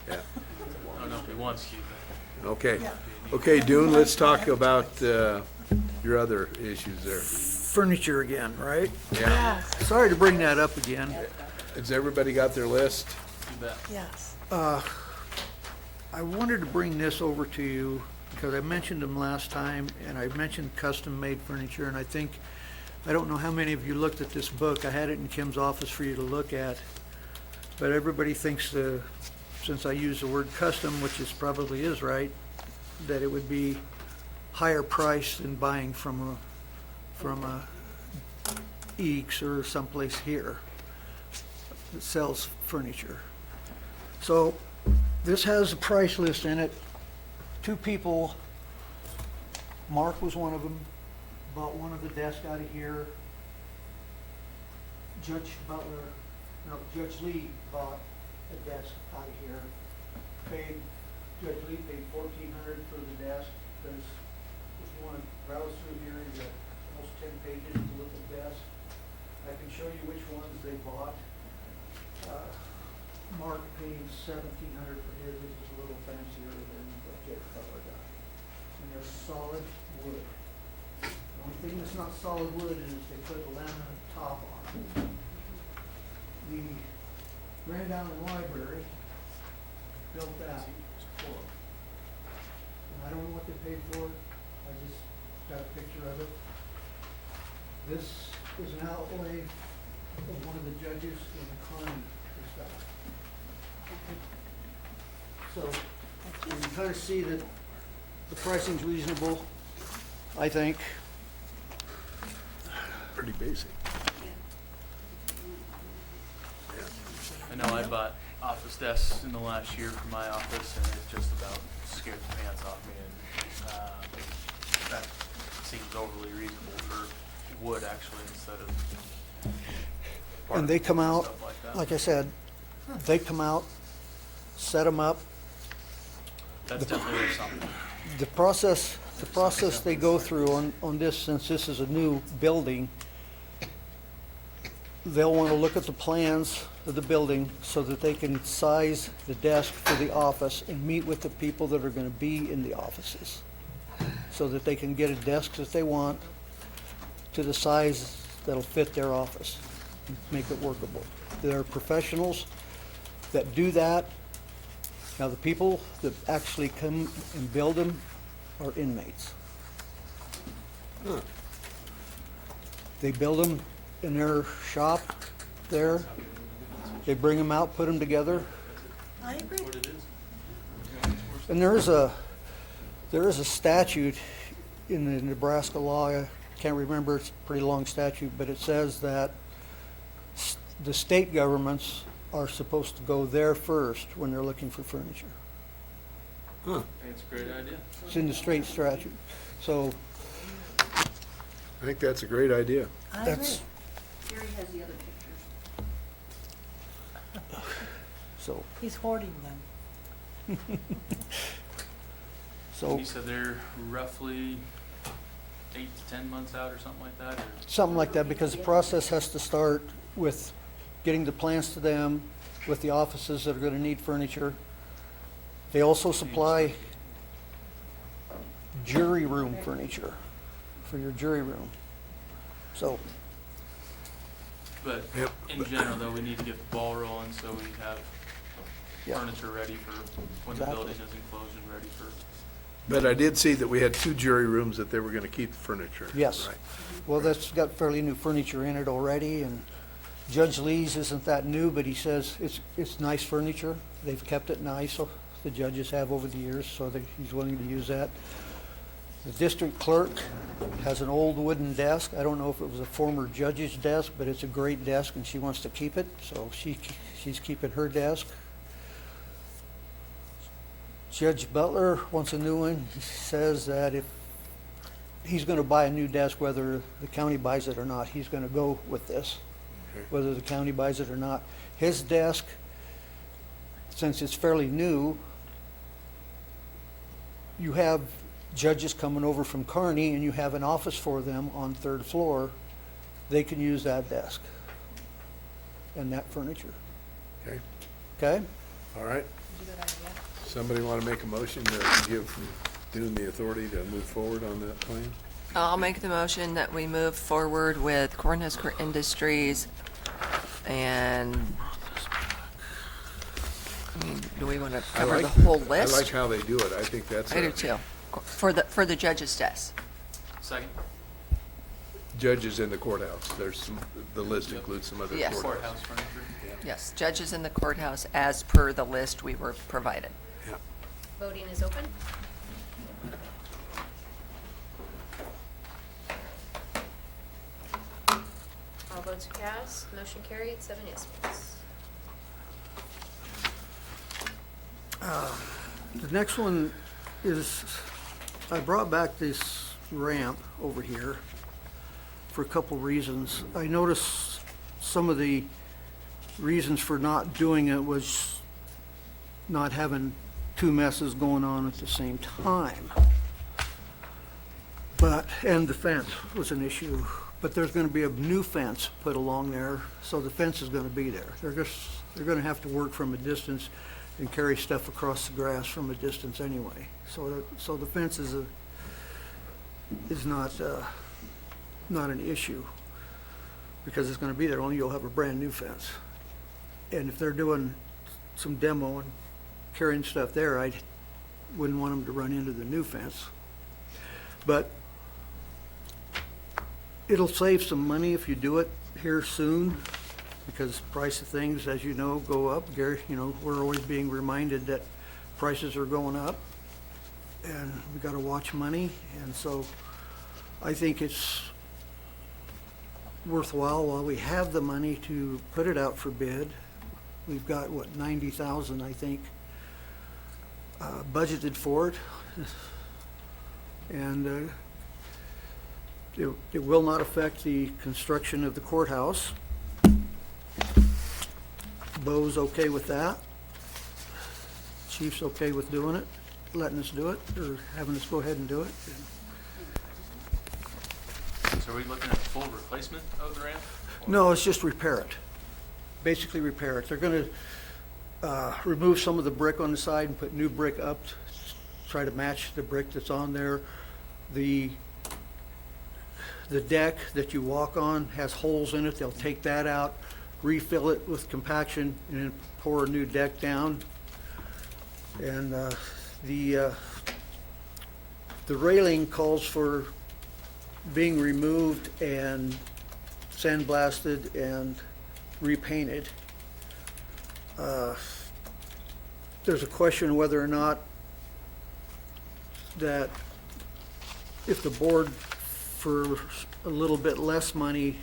[SPEAKER 6] Yeah.
[SPEAKER 5] I don't know if he wants to keep it.
[SPEAKER 6] Okay. Okay, Dune, let's talk about your other issues there.
[SPEAKER 15] Furniture again, right?
[SPEAKER 6] Yeah.
[SPEAKER 15] Sorry to bring that up again.
[SPEAKER 6] Has everybody got their list?
[SPEAKER 5] You bet.
[SPEAKER 2] Yes.
[SPEAKER 15] I wanted to bring this over to you because I mentioned them last time, and I mentioned custom-made furniture, and I don't know how many of you looked at this book. I had it in Kim's office for you to look at, but everybody thinks, since I use the word custom, which probably is right, that it would be higher price than buying from a Eeks or someplace here that sells furniture. So this has a price list in it. Two people, Mark was one of them, bought one of the desks out of here. Judge Lee bought a desk out of here. Judge Lee paid $1,400 for the desk, because if you want to browse through here, you got almost 10 pages to look at desks. I can show you which ones they bought. Mark paid $1,700 for his, which is a little fancier than what Jeff Butler got. And they're solid wood. The only thing that's not solid wood is they put a laminate top on it. The Grand Island Library built that for them. And I don't know what they paid for it, I just got a picture of it. This is an outlay of one of the judges in the Carney stuff. So you can kind of see that the pricing's reasonable, I think.
[SPEAKER 6] Pretty basic.
[SPEAKER 5] I know I bought office desks in the last year for my office, and it just about scared the pants off me, and that seems overly reasonable for wood, actually, instead of
[SPEAKER 15] And they come out,
[SPEAKER 5] stuff like that.
[SPEAKER 15] like I said, they come out, set them up.
[SPEAKER 5] That's definitely something.
[SPEAKER 15] The process they go through on this, since this is a new building, they'll want to look at the plans of the building so that they can size the desk for the office and meet with the people that are going to be in the offices, so that they can get a desk that they want to the size that'll fit their office, and make it workable. There are professionals that do that. Now, the people that actually come and build them are inmates. They build them in their shop there. They bring them out, put them together.
[SPEAKER 2] I agree.
[SPEAKER 15] And there is a statute in the Nebraska law, I can't remember, it's a pretty long statute, but it says that the state governments are supposed to go there first when they're looking for furniture.
[SPEAKER 5] I think it's a great idea.
[SPEAKER 15] It's in the state statute. So
[SPEAKER 6] I think that's a great idea.
[SPEAKER 2] I agree.
[SPEAKER 15] that's,
[SPEAKER 7] Gary has the other pictures.
[SPEAKER 15] so,
[SPEAKER 2] He's hoarding them.
[SPEAKER 15] so
[SPEAKER 5] You said they're roughly 8 to 10 months out or something like that, or?
[SPEAKER 15] something like that, because the process has to start with getting the plans to them, with the offices that are going to need furniture. They also supply jury room furniture for your jury room. So,
[SPEAKER 5] But
[SPEAKER 6] Yep.
[SPEAKER 5] in general, though, we need to get the ball rolling so we have
[SPEAKER 15] Yeah.
[SPEAKER 5] furniture ready for when the
[SPEAKER 15] Exactly.
[SPEAKER 5] building is enclosed and ready for.
[SPEAKER 6] But I did see that we had 2 jury rooms that they were going to keep the furniture.
[SPEAKER 15] yes.
[SPEAKER 6] Right.
[SPEAKER 15] Well, that's got fairly new furniture in it already, and Judge Lee's isn't that new, but he says it's nice furniture. They've kept it nice, so the judges have over the years, so that he's willing to use that. The district clerk has an old wooden desk. I don't know if it was a former judge's desk, but it's a great desk, and she wants to keep it, so she's keeping her desk. Judge Butler wants a new one. He says that if he's going to buy a new desk, whether the county buys it or not, he's going to go with this, whether the county buys it or not. His desk, since it's fairly new, you have judges coming over from Kearney, and you have an office for them on 3rd floor. They can use that desk and that furniture.
[SPEAKER 6] Okay,
[SPEAKER 15] Okay?
[SPEAKER 6] all right. Somebody want to make a motion to give Dune the authority to move forward on that plan?
[SPEAKER 1] I'll make the motion that we move forward with Cornhusker Industries and, I mean, do we want to
[SPEAKER 6] I
[SPEAKER 1] cover
[SPEAKER 6] like-
[SPEAKER 1] the whole list?
[SPEAKER 6] I like how they do it. I think that's.
[SPEAKER 1] I do too, for the judge's desk.
[SPEAKER 5] Second?
[SPEAKER 6] Judges in the courthouse. There's some, the list includes some other
[SPEAKER 1] Yes.
[SPEAKER 6] courthouse.
[SPEAKER 5] Courthouse furniture?
[SPEAKER 1] Yes, judges in the courthouse as per the list we were provided.
[SPEAKER 6] Yeah.
[SPEAKER 4] Voting is open. All votes are cast, motion carried, 7 yes votes.
[SPEAKER 15] The next one is, I brought back this ramp over here for a couple reasons. I noticed some of the reasons for not doing it was not having 2 messes going on at the same time. But, and the fence was an issue, but there's gonna be a new fence put along there, so the fence is gonna be there. They're gonna have to work from a distance and carry stuff across the grass from a distance anyway. So the fence is not an issue, because it's gonna be there, only you'll have a brand-new fence. And if they're doing some demo and carrying stuff there, I wouldn't want them to run into the new fence. But it'll save some money if you do it here soon, because the price of things, as you know, go up. Gary, you know, we're always being reminded that prices are going up, and we gotta watch money, and so I think it's worthwhile, while we have the money, to put it out for bid, We've got, what, 90,000, I think, budgeted for it. And it will not affect the construction of the courthouse. Bo's okay with that. Chief's okay with doing it, letting us do it, or having us go ahead and do it.
[SPEAKER 5] So are we looking at a full replacement of the ramp?
[SPEAKER 15] No, it's just repair it. Basically repair it. They're gonna remove some of the brick on the side and put new brick up, try to match the brick that's on there. The deck that you walk on has holes in it. They'll take that out, refill it with compaction, and then pour a new deck down. And the railing calls for being removed and sandblasted and repainted. There's a question whether or not that if the board for a little bit less money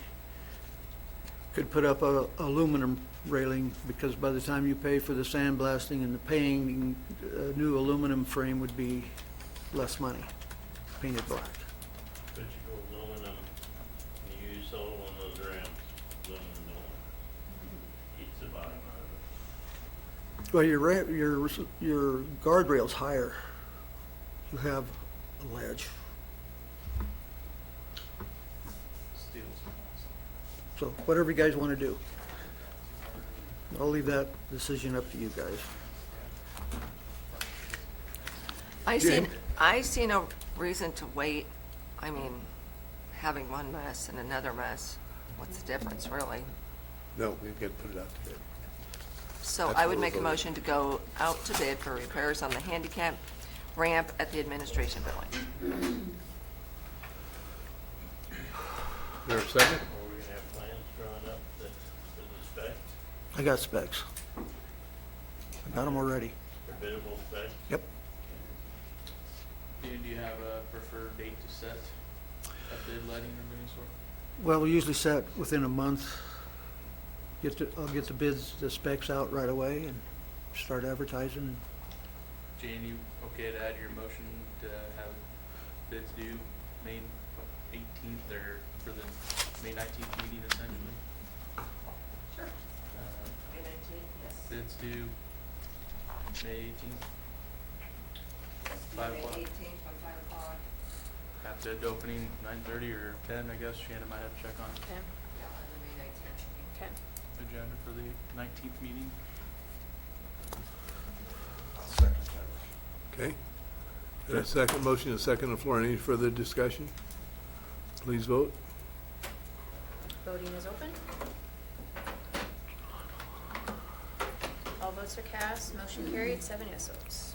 [SPEAKER 15] could put up a aluminum railing, because by the time you pay for the sandblasting and the painting, a new aluminum frame would be less money, painted black.
[SPEAKER 8] But you go aluminum, you use all on those ramps, aluminum don't eats the bottom out of it.
[SPEAKER 15] Well, your guardrail's higher. You have a ledge.
[SPEAKER 5] Steel's
[SPEAKER 15] So whatever you guys want to do. I'll leave that decision up to you guys.
[SPEAKER 1] I see no reason to wait. I mean, having one mess and another mess, what's the difference, really?
[SPEAKER 6] No, we've got to put it out to bid.
[SPEAKER 1] So
[SPEAKER 6] That's
[SPEAKER 1] I
[SPEAKER 6] what
[SPEAKER 1] would
[SPEAKER 6] we're
[SPEAKER 1] make a
[SPEAKER 6] voting.
[SPEAKER 1] motion to go out to bid for repairs on the handicap ramp at the administration building.
[SPEAKER 6] Is there a second?
[SPEAKER 8] Are we gonna have plans drawn up that, for the specs,
[SPEAKER 15] I got specs. I got them already.
[SPEAKER 8] for biddable specs?
[SPEAKER 15] Yep.
[SPEAKER 5] Do you have a preferred date to set a bid letting of any sort?
[SPEAKER 15] Well, we usually set within a month. I'll get the bids, the specs out right away and start advertising.
[SPEAKER 5] Jane, you okay to add your motion to have bids due May 18th or for the May 19th meeting essentially?
[SPEAKER 1] Sure. May 19th, yes.
[SPEAKER 5] Bids due May 18th? 5 o'clock?
[SPEAKER 1] May 18th by 5 o'clock.
[SPEAKER 5] Have bid opening 9:30 or 10, I guess. Shannon might have to check on
[SPEAKER 4] Okay.
[SPEAKER 1] Yeah, on the May 19th.
[SPEAKER 4] Okay.
[SPEAKER 5] the agenda for the 19th meeting.
[SPEAKER 6] Okay. A second motion, a second on the floor. Any further discussion? Please vote.
[SPEAKER 4] Voting is open. All votes are cast. Motion carried, 7 yes votes.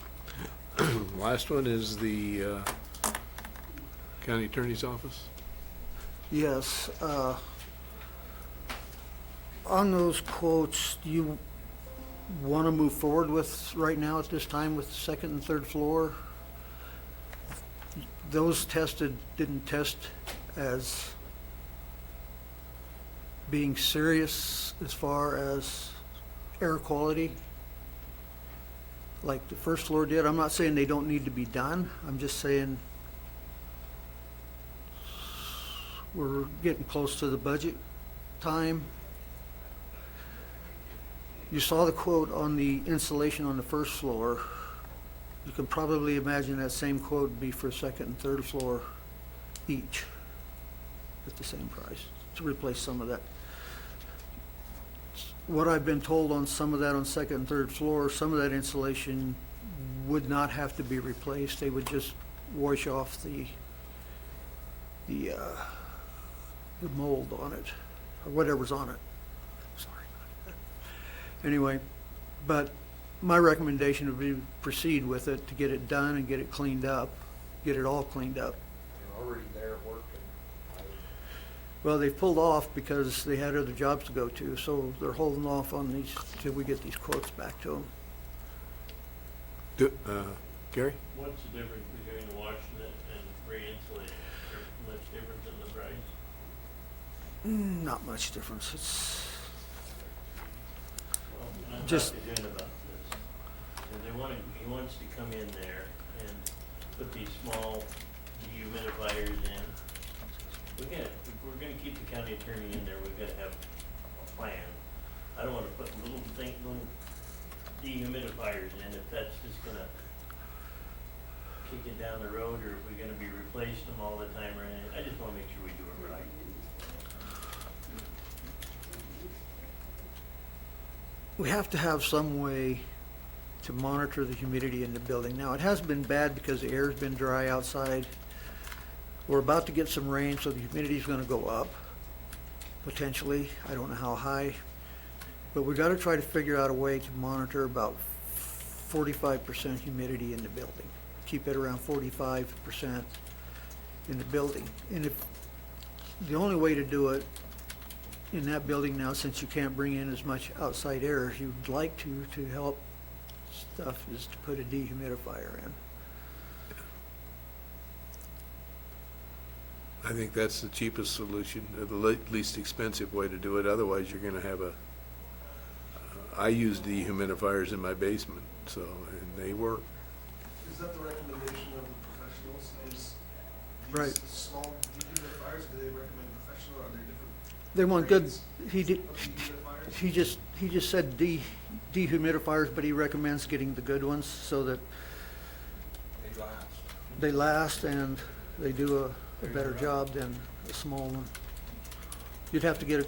[SPEAKER 6] Last one is the county attorney's office.
[SPEAKER 15] Yes, on those quotes, do you want to move forward with, right now at this time, with the second and third floor? Those didn't test as being serious as far as air quality, like the first floor did. I'm not saying they don't need to be done. I'm just saying we're getting close to the budget time. You saw the quote on the insulation on the first floor. You can probably imagine that same quote would be for second and third floor each at the same price to replace some of that. What I've been told on some of that on second and third floor, some of that insulation would not have to be replaced. They would just wash off the mold on it, or whatever's on it. Sorry. Anyway, but my recommendation would be proceed with it to get it done and get it cleaned up, get it all cleaned up.
[SPEAKER 18] They're already there working.
[SPEAKER 15] Well, they've pulled off because they had other jobs to go to, so they're holding off on these till we get these quotes back to them.
[SPEAKER 6] Gary?
[SPEAKER 8] What's the difference between washing it and re-insulating? Is there much difference in the price?
[SPEAKER 15] Not much difference. It's,
[SPEAKER 8] Well,
[SPEAKER 15] Just-
[SPEAKER 8] talked to June about this. And he wants to come in there and put these small dehumidifiers in. If we're gonna keep the county attorney in there, we've gotta have a plan. I don't wanna put little dehumidifiers in if that's just gonna kick it down the road, or if we're gonna be replacing them all the time or anything. I just wanna make sure we do it right.
[SPEAKER 15] We have to have some way to monitor the humidity in the building. Now, it has been bad because the air's been dry outside. We're about to get some rain, so the humidity's gonna go up, potentially. I don't know how high. But we gotta try to figure out a way to monitor about 45% humidity in the building. Keep it around 45% in the building. And if, the only way to do it in that building now, since you can't bring in as much outside air as you'd like to help stuff, is to put a dehumidifier in.
[SPEAKER 6] I think that's the cheapest solution, or the least expensive way to do it. Otherwise, you're gonna have I use dehumidifiers in my basement, so, and they work.
[SPEAKER 12] Is that the recommendation of the professionals, is
[SPEAKER 15] Right.
[SPEAKER 12] these small dehumidifiers, do they recommend professional, or are they different?
[SPEAKER 15] They want good,
[SPEAKER 12] grades
[SPEAKER 15] he did,
[SPEAKER 12] of dehumidifiers?
[SPEAKER 15] he just said dehumidifiers, but he recommends getting the good ones so that they last and they do a better job than a small one. You'd have to get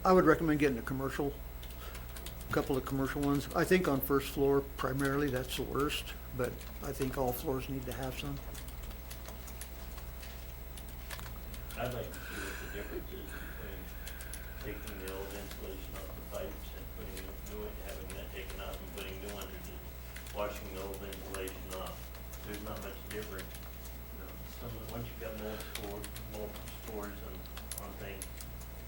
[SPEAKER 15] I would recommend getting a couple of commercial ones. I think on first floor primarily, that's the worst, but I think all floors need to have some.
[SPEAKER 8] I'd like to see what the difference is between taking the old insulation off the pipes and putting new, having that taken off and putting new ones, or just washing the old insulation off. There's not much difference. Once you've got multiple spores on things,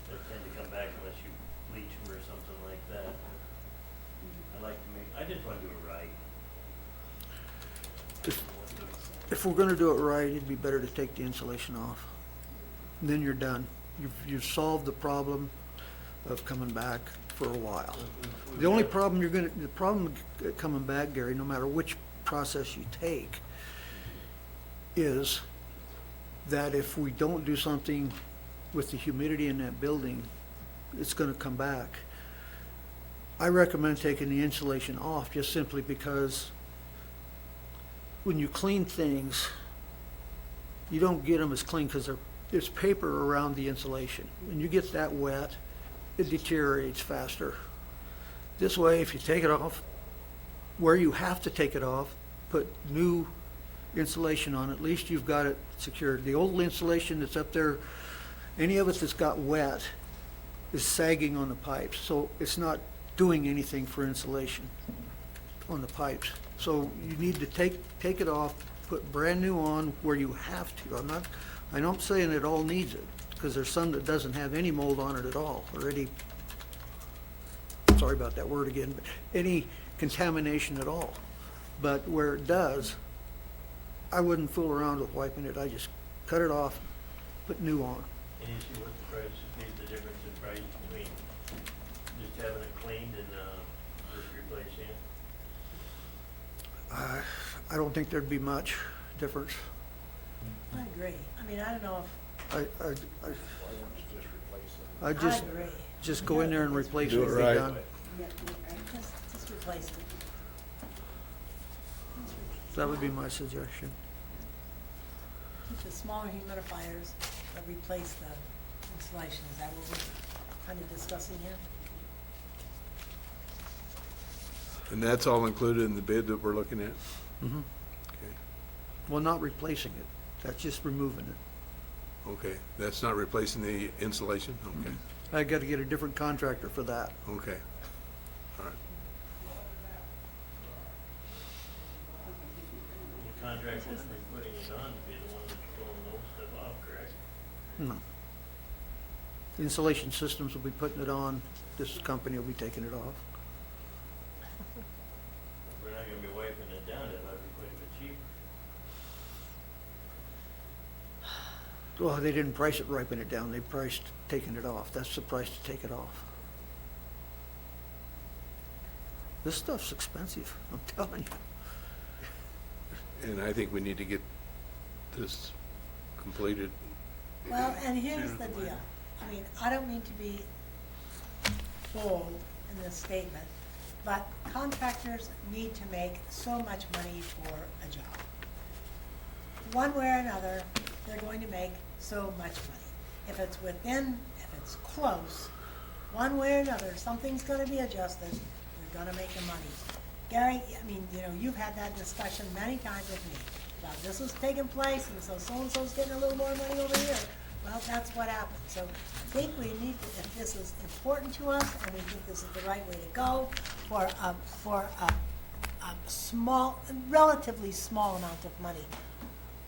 [SPEAKER 8] they tend to come back unless you bleach them or something like that. I just want to do it right.
[SPEAKER 15] If we're gonna do it right, it'd be better to take the insulation off. And then you're done. You've solved the problem of coming back for a while. The only problem the problem coming back, Gary, no matter which process you take, is that if we don't do something with the humidity in that building, it's gonna come back. I recommend taking the insulation off just simply because when you clean things, you don't get them as clean because there's paper around the insulation. When you get that wet, it deteriorates faster. This way, if you take it off, where you have to take it off, put new insulation on, at least you've got it secured. The old insulation that's up there, any of it that's got wet is sagging on the pipes, so it's not doing anything for insulation on the pipes. So you need to take it off, put brand new on where you have to. I'm not saying it all needs it, because there's some that doesn't have any mold on it at all, or any, sorry about that word again, but any contamination at all. But where it does, I wouldn't fool around with wiping it. I just cut it off, put new on.
[SPEAKER 8] And you see what the price is, the difference in price between just having it cleaned and just replacing it?
[SPEAKER 15] I don't think there'd be much difference.
[SPEAKER 2] I agree. I mean, I don't know
[SPEAKER 15] I just go in there and replace it
[SPEAKER 6] Do
[SPEAKER 15] and
[SPEAKER 6] it
[SPEAKER 15] be
[SPEAKER 6] right.
[SPEAKER 15] done.
[SPEAKER 2] just replace it.
[SPEAKER 15] That would be my suggestion.
[SPEAKER 2] Keep the smaller humidifiers that replace the insulation. Is that what we're kind of discussing here?
[SPEAKER 6] And that's all included in the bid that we're looking at?
[SPEAKER 15] Mhm.
[SPEAKER 6] Okay.
[SPEAKER 15] Well, not replacing it. That's just removing it.
[SPEAKER 6] Okay, that's not replacing the insulation? Okay,
[SPEAKER 15] I got to get a different contractor for that.
[SPEAKER 6] okay, all right.
[SPEAKER 8] The contractor that's been putting it on to be the one that's pulling those stuff off, correct?
[SPEAKER 15] No. Insulation Systems will be putting it on. This company will be taking it off.
[SPEAKER 8] If we're not gonna be wiping it down, it might be quite a bit cheaper.
[SPEAKER 15] Well, they didn't price it wiping it down. They priced taking it off. That's the price to take it off. This stuff's expensive, I'm telling you.
[SPEAKER 6] And I think we need to get this completed.
[SPEAKER 2] Well, and here's the deal. I mean, I don't mean to be bold in this statement, but contractors need to make so much money for a job. One way or another, they're going to make so much money. If it's within, if it's close, one way or another, something's gonna be adjusted, they're gonna make the money. Gary, I mean, you know, you've had that discussion many times with me, about this is taking place, and so so-and-so's getting a little more money over here. Well, that's what happened. So I think we need to, if this is important to us, and we think this is the right way to go, for a small, relatively small amount of money,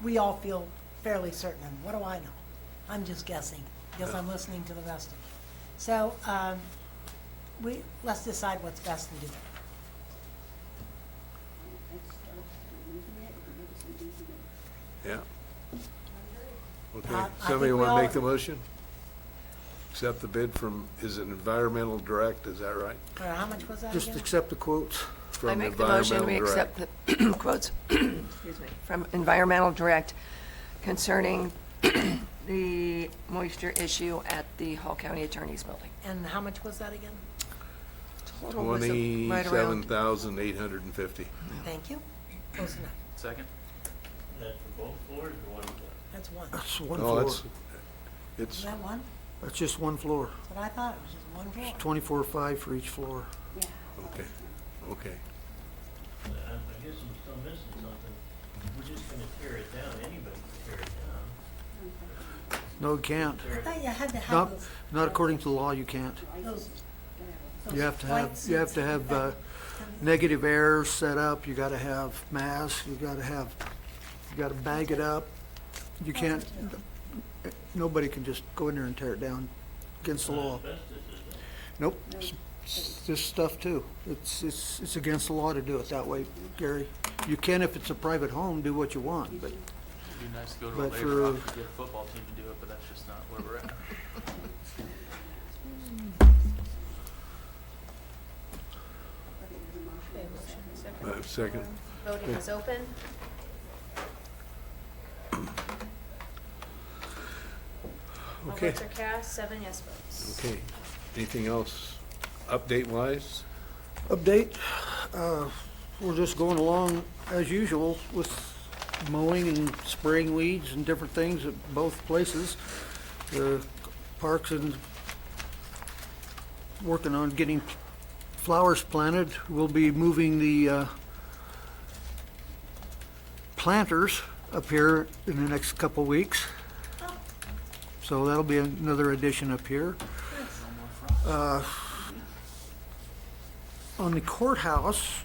[SPEAKER 2] we all feel fairly certain. And what do I know? I'm just guessing, because I'm listening to the rest of you. So, let's decide what's best to do.
[SPEAKER 6] Yeah. Okay,
[SPEAKER 2] I
[SPEAKER 6] somebody
[SPEAKER 2] think we
[SPEAKER 6] want to
[SPEAKER 2] all-
[SPEAKER 6] make the motion? Accept the bid from, is it Environmental Direct, is that right?
[SPEAKER 2] How much was that
[SPEAKER 15] Just
[SPEAKER 2] again?
[SPEAKER 15] accept the quotes.
[SPEAKER 1] I
[SPEAKER 6] From
[SPEAKER 1] make the motion, we
[SPEAKER 6] Environmental
[SPEAKER 1] accept
[SPEAKER 6] Direct.
[SPEAKER 1] the quotes, excuse me, from Environmental Direct concerning the moisture issue at the Hall County Attorney's Building.
[SPEAKER 2] And how much was that again?
[SPEAKER 1] Total was right around.
[SPEAKER 6] $27,850.
[SPEAKER 2] Thank you. Close enough.
[SPEAKER 5] Second?
[SPEAKER 8] That's for both floors or one floor?
[SPEAKER 2] That's one.
[SPEAKER 15] That's one
[SPEAKER 6] No,
[SPEAKER 15] floor.
[SPEAKER 6] it's,
[SPEAKER 2] Is
[SPEAKER 6] it's,
[SPEAKER 2] that one?
[SPEAKER 15] That's just one floor.
[SPEAKER 2] That's what I thought. It was just one floor.
[SPEAKER 15] 24.5 for each floor.
[SPEAKER 6] okay, okay.
[SPEAKER 8] I guess I'm still missing something. We're just gonna tear it down, anybody can tear it down.
[SPEAKER 15] No, you can't.
[SPEAKER 2] I thought you had to have
[SPEAKER 15] Not,
[SPEAKER 2] those.
[SPEAKER 15] not according to the law, you can't.
[SPEAKER 2] Those.
[SPEAKER 15] You have to have,
[SPEAKER 2] white
[SPEAKER 15] you have
[SPEAKER 2] suits
[SPEAKER 15] to
[SPEAKER 2] in
[SPEAKER 15] have,
[SPEAKER 2] the back.
[SPEAKER 15] negative air set up, you gotta have masks, you gotta bag it up. You can't, nobody can just go in there and tear it down against the law. Nope, it's this stuff too. It's against the law to do it that way, Gary. You can, if it's a private home, do what you want, but
[SPEAKER 5] It'd be nice to go to a
[SPEAKER 15] But
[SPEAKER 5] labor
[SPEAKER 15] for-
[SPEAKER 5] office to get a football team to do it, but that's just not where we're at.
[SPEAKER 6] Second.
[SPEAKER 4] Voting is open. All
[SPEAKER 6] Okay.
[SPEAKER 4] votes are cast, 7 yes votes.
[SPEAKER 6] Okay, anything else update-wise?
[SPEAKER 15] update, we're just going along as usual with mowing and spraying weeds and different things at both places. The parks and working on getting flowers planted. We'll be moving the planters up here in the next couple weeks. So that'll be another addition up here. On the courthouse,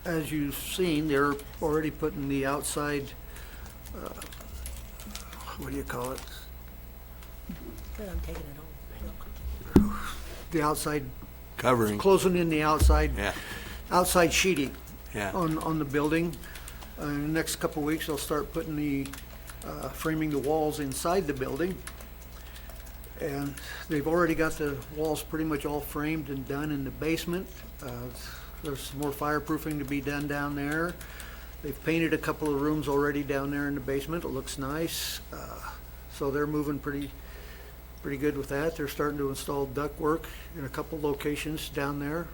[SPEAKER 15] as you've seen, they're already putting the outside, what do you call it?
[SPEAKER 2] Good, I'm taking it home.
[SPEAKER 15] The outside,
[SPEAKER 6] Covering.
[SPEAKER 15] closing in the outside,
[SPEAKER 6] Yeah.
[SPEAKER 15] outside sheeting
[SPEAKER 6] Yeah.
[SPEAKER 15] on the building. In the next couple of weeks, they'll start putting the, framing the walls inside the building. And they've already got the walls pretty much all framed and done in the basement. There's some more fireproofing to be done down there. They've painted a couple of rooms already down there in the basement. It looks nice. So they're moving pretty good with that. They're starting to install ductwork in a couple locations down there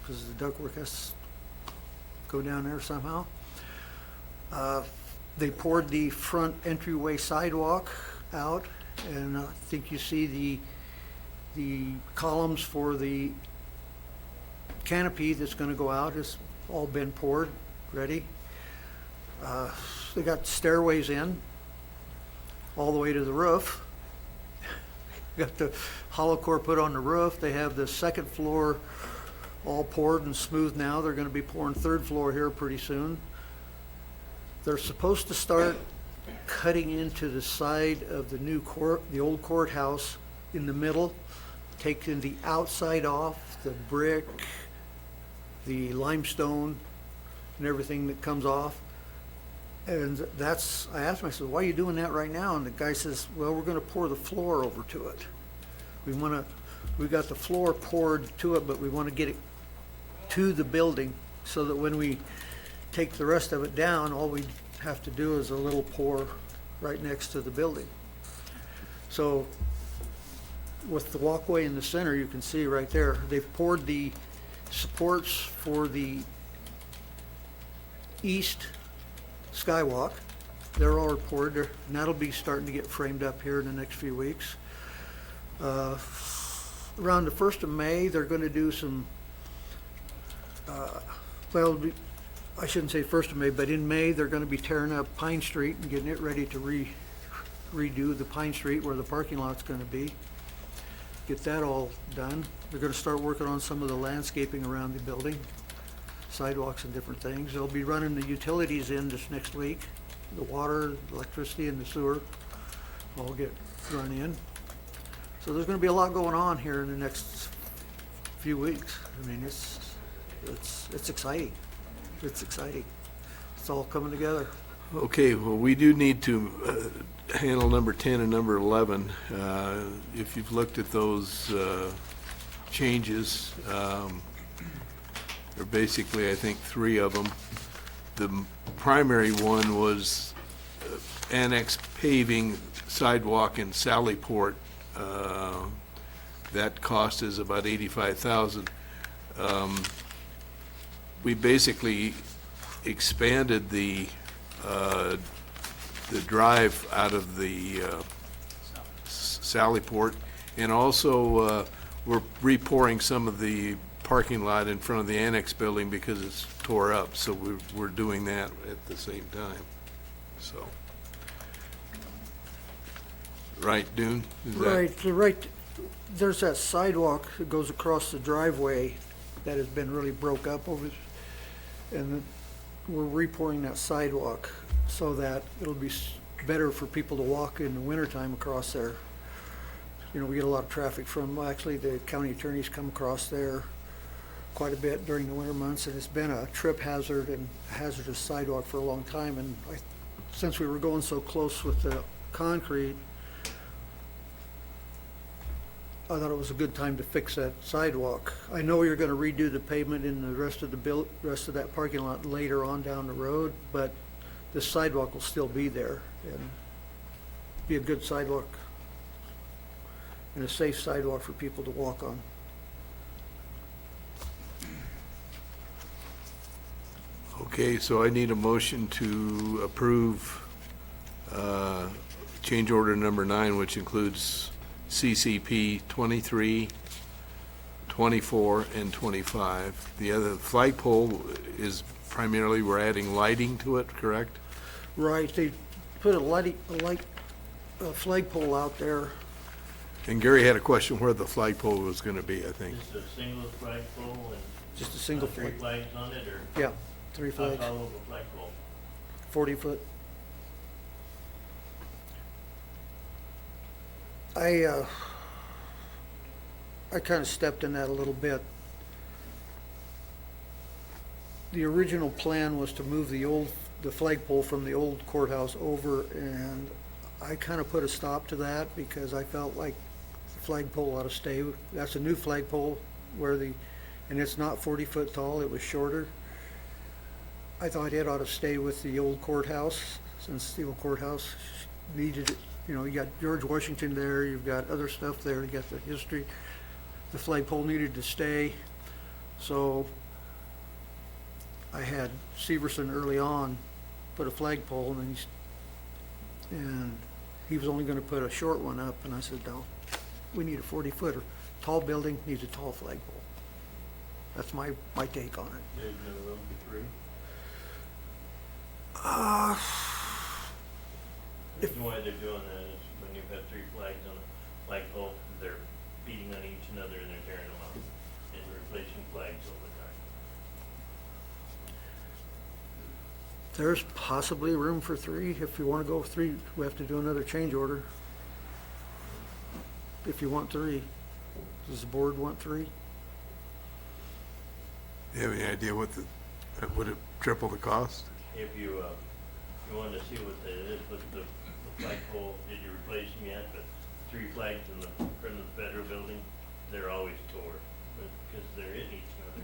[SPEAKER 15] because the ductwork has to go down there somehow. They poured the front entryway sidewalk out, and I think you see the columns for the canopy that's gonna go out has all been poured, ready. They got stairways in, all the way to the roof. Got the hollow core put on the roof. They have the second floor all poured and smooth now. They're gonna be pouring third floor here pretty soon. They're supposed to start cutting into the side of the new court, the old courthouse in the middle, taking the outside off, the brick, the limestone, and everything that comes off. And that's, I asked him, I said, why are you doing that right now? And the guy says, well, we're gonna pour the floor over to it. We got the floor poured to it, but we wanna get it to the building, so that when we take the rest of it down, all we have to do is a little pour right next to the building. So with the walkway in the center, you can see right there, they've poured the supports for the east skywalk. They're all poured, and that'll be starting to get framed up here in the next few weeks. Around the 1st of May, they're going to do some, I shouldn't say 1st of May, but in May, they're going to be tearing up Pine Street and getting it ready to redo the Pine Street where the parking lot's going to be. Get that all done. They're going to start working on some of the landscaping around the building, sidewalks and different things. They'll be running the utilities in this next week. The water, electricity, and the sewer all get run in. So there's going to be a lot going on here in the next few weeks. I mean, it's exciting. It's exciting. It's all coming together.
[SPEAKER 6] Okay, well, we do need to handle number 10 and number 11. If you've looked at those changes, there are basically, I think, 3 of them. The primary one was annex paving sidewalk in Sallyport. That cost is about $85,000. We basically expanded the drive out of the Sallyport, and also we're repouring some of the parking lot in front of the annex building because it's tore up, so we're doing that at the same time, so. Right, Dune? Is that-
[SPEAKER 15] Right, there's that sidewalk that goes across the driveway that has been really broke up over, and we're repouring that sidewalk so that it'll be better for people to walk in the wintertime across there. You know, we get a lot of traffic from, actually, the county attorneys come across there quite a bit during the winter months, and it's been a trip hazard and hazardous sidewalk for a long time, and since we were going so close with the concrete, I thought it was a good time to fix that sidewalk. I know you're gonna redo the pavement in the rest of rest of that parking lot later on down the road, but the sidewalk will still be there and be a good sidewalk and a safe sidewalk for people to walk on.
[SPEAKER 6] Okay, so I need a motion to approve change order number 9, which includes CCP 23, 24, and 25. The other flagpole is primarily, we're adding lighting to it, correct?
[SPEAKER 15] Right, they put a flagpole out there.
[SPEAKER 6] And Gary had a question where the flagpole was going to be, I think.
[SPEAKER 8] Just a single flagpole and?
[SPEAKER 15] Just a single
[SPEAKER 8] three
[SPEAKER 15] flag.
[SPEAKER 8] flags on it, or?
[SPEAKER 15] Yeah, 3 flags.
[SPEAKER 8] How tall of a flagpole?
[SPEAKER 15] 40 foot. I kind of stepped in that a little bit. The original plan was to move the flagpole from the old courthouse over, and I kind of put a stop to that because I felt like the flagpole ought to stay. That's a new flagpole and it's not 40 foot tall, it was shorter. I thought it ought to stay with the old courthouse, since the old courthouse needed it. You know, you got George Washington there, you've got other stuff there, you got the history. The flagpole needed to stay, so I had Severson early on put a flagpole, and he was only gonna put a short one up, and I said, no, we need a 40-footer. Tall building needs a tall flagpole. That's my take on it.
[SPEAKER 8] There's no room for 3? The reason why they're doing that is when you've got 3 flags on a flagpole, they're beating on each another and they're tearing them up and replacing flags all the time.
[SPEAKER 15] There's possibly room for 3. If you want to go with 3, we have to do another change order. If you want 3. Does the board want 3?
[SPEAKER 6] You have any idea would it triple the cost?
[SPEAKER 8] If you wanted to see what that is, with the flagpole, did you replace them yet? But 3 flags in the front of the federal building, they're always tore because they're hitting each other.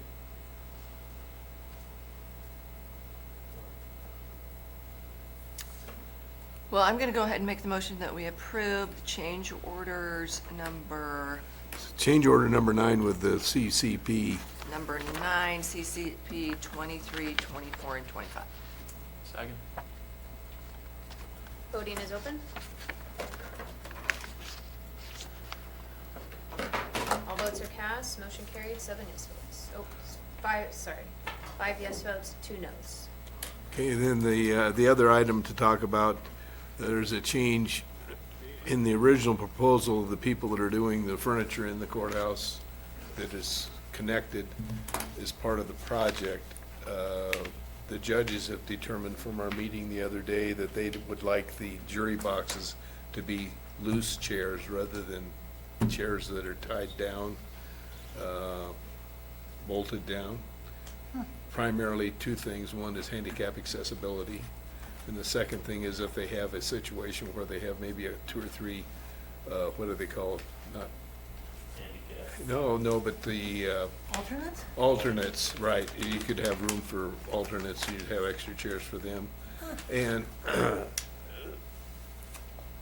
[SPEAKER 1] Well, I'm going to go ahead and make the motion that we approve change orders
[SPEAKER 6] Change order number 9 with the CCP.
[SPEAKER 1] number 9, CCP 23, 24, and 25.
[SPEAKER 5] Second.
[SPEAKER 4] Voting is open. All votes are cast, motion carried, 7 yes votes. Oh, 5 yes votes, 2 noes.
[SPEAKER 6] Okay, then the other item to talk about, there's a change in the original proposal, the people that are doing the furniture in the courthouse that is connected as part of the project. The judges have determined from our meeting the other day that they would like the jury boxes to be loose chairs rather than chairs that are tied down, bolted down. Primarily 2 things. One is handicap accessibility. And the second thing is if they have a situation where they have maybe 2 or 3, what do they call it? Not
[SPEAKER 8] Handicap.
[SPEAKER 6] No, but the
[SPEAKER 2] Alternates?
[SPEAKER 6] alternates, right. You could have room for alternates, you'd have extra chairs for them. And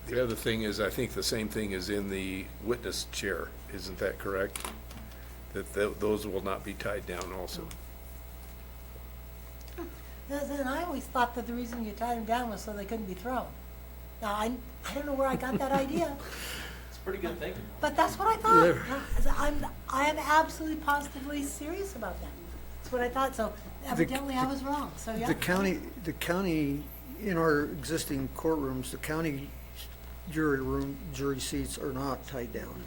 [SPEAKER 6] the other thing is, I think the same thing is in the witness chair, isn't that correct? That those will not be tied down also.
[SPEAKER 2] And I always thought that the reason you tied them down was so they couldn't be thrown. Now, I don't know where I got that idea,
[SPEAKER 3] It's pretty good thinking.
[SPEAKER 2] but that's what I thought. I am absolutely positively serious about that. That's what I thought, so evidently I was wrong, so yeah.
[SPEAKER 15] The county, in our existing courtrooms, the county jury seats are not tied down.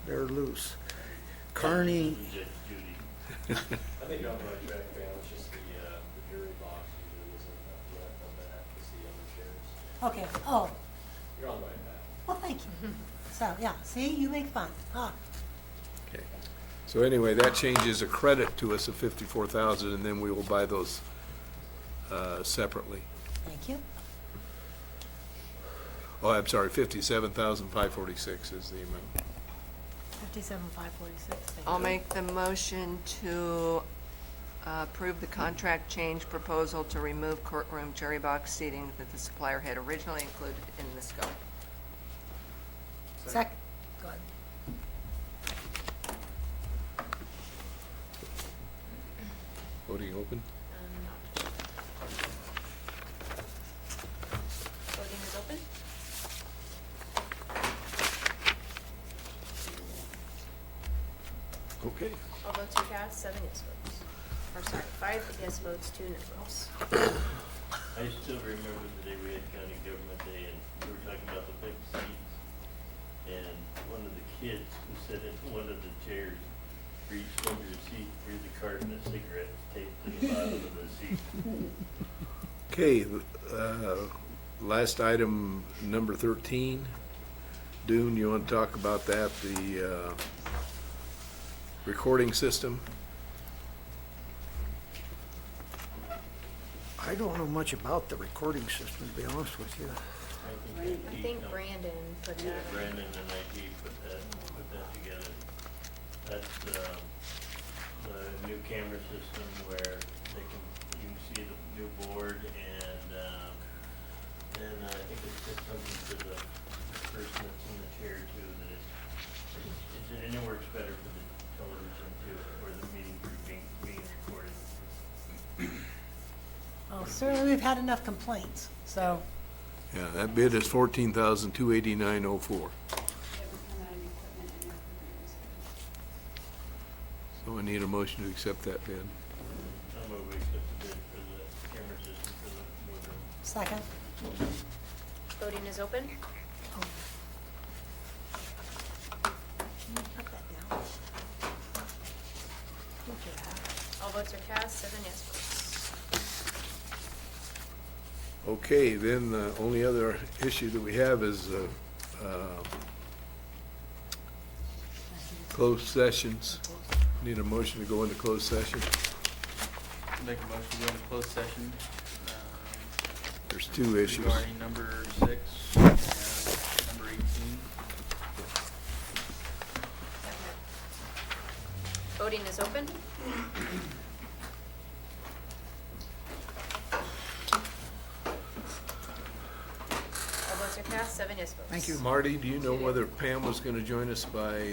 [SPEAKER 15] They're loose. Kearney,
[SPEAKER 8] Judge Judy.
[SPEAKER 3] I think you're on the right track, Van. It's just the jury box usually isn't a threat of that, it's the other chairs.
[SPEAKER 2] Okay, oh,
[SPEAKER 3] You're on the right path.
[SPEAKER 2] well, thank you. So, yeah, see, you make fun, huh?
[SPEAKER 6] Okay. So anyway, that changes a credit to us of 54,000, and then we will buy those separately.
[SPEAKER 2] Thank you.
[SPEAKER 6] Oh, I'm sorry, 57,546 is the amount.
[SPEAKER 2] 57,546, thank you.
[SPEAKER 1] I'll make the motion to approve the contract change proposal to remove courtroom jury box seating that the supplier had originally included in the scope.
[SPEAKER 2] Second, go ahead.
[SPEAKER 6] Voting open?
[SPEAKER 4] Voting is open.
[SPEAKER 6] Okay.
[SPEAKER 4] All votes are cast, 7 yes votes. Or sorry, 5 yes votes, 2 no votes.
[SPEAKER 8] I still remember the day we had county government day and we were talking about the big seats. And one of the kids who sat in one of the chairs reached under the seat, threw the carton of cigarettes taped to the bottom of the seat.
[SPEAKER 6] Okay, last item, number 13. Dune, you want to talk about that, the recording system?
[SPEAKER 15] I don't know much about the recording system, to be honest with you.
[SPEAKER 4] I think Brandon put that.
[SPEAKER 8] Yeah,
[SPEAKER 4] on.
[SPEAKER 8] Brandon and IT put that together. That's the new camera system where you can see the new board and I think it's just something for the person that's in the chair too, that and it works better for the television too, or the meeting group being recorded.
[SPEAKER 2] Oh, certainly we've had enough complaints, so.
[SPEAKER 6] Yeah, that bid is 14,289.04. So I need a motion to accept that bid.
[SPEAKER 8] I'm going to accept the bid for the camera system for the boardroom.
[SPEAKER 2] Second.
[SPEAKER 4] Voting is open.
[SPEAKER 2] Can you cut that down? Look at that.
[SPEAKER 4] All votes are cast, 7 yes votes.
[SPEAKER 6] Okay, then the only other issue that we have is closed sessions. Need a motion to go into closed session.
[SPEAKER 5] Make a motion to go into closed session.
[SPEAKER 6] There's 2 issues.
[SPEAKER 5] Regarding number 6 and number 18.
[SPEAKER 4] Voting is open. All yes votes.
[SPEAKER 15] Thank you.
[SPEAKER 6] Marty, do you know whether Pam was going to join us by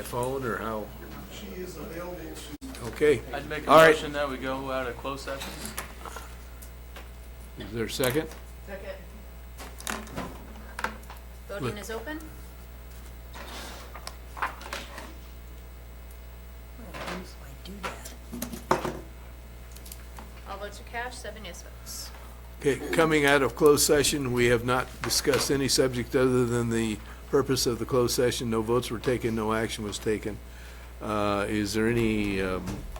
[SPEAKER 6] phone or how?
[SPEAKER 12] She is available to.
[SPEAKER 6] Okay.
[SPEAKER 5] I'd make a
[SPEAKER 6] All right.
[SPEAKER 5] motion that we go out of closed session.
[SPEAKER 6] Is there a second?
[SPEAKER 4] Voting is open. All votes are cast, 7 yes votes.
[SPEAKER 6] Okay, coming out of closed session, we have not discussed any subject other than the purpose of the closed session. No votes were taken, no action was taken. Is there any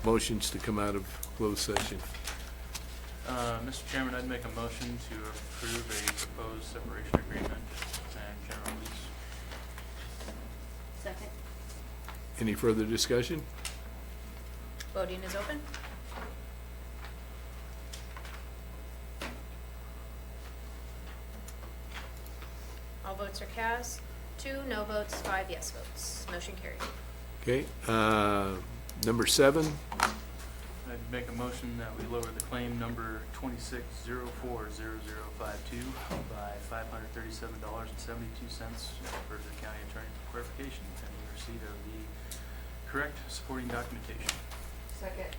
[SPEAKER 6] motions to come out of closed session?
[SPEAKER 5] Mr. Chairman, I'd make a motion to approve a proposed separation agreement and general lease.
[SPEAKER 7] Second.
[SPEAKER 6] Any further discussion?
[SPEAKER 4] Voting is open. All votes are cast. 2 no votes, 5 yes votes. Motion carried.
[SPEAKER 6] Okay, number 7,
[SPEAKER 5] I'd make a motion that we lower the claim number 26040052 by $537.72 for the county attorney for clarification pending receipt of the correct supporting documentation.
[SPEAKER 1] Second.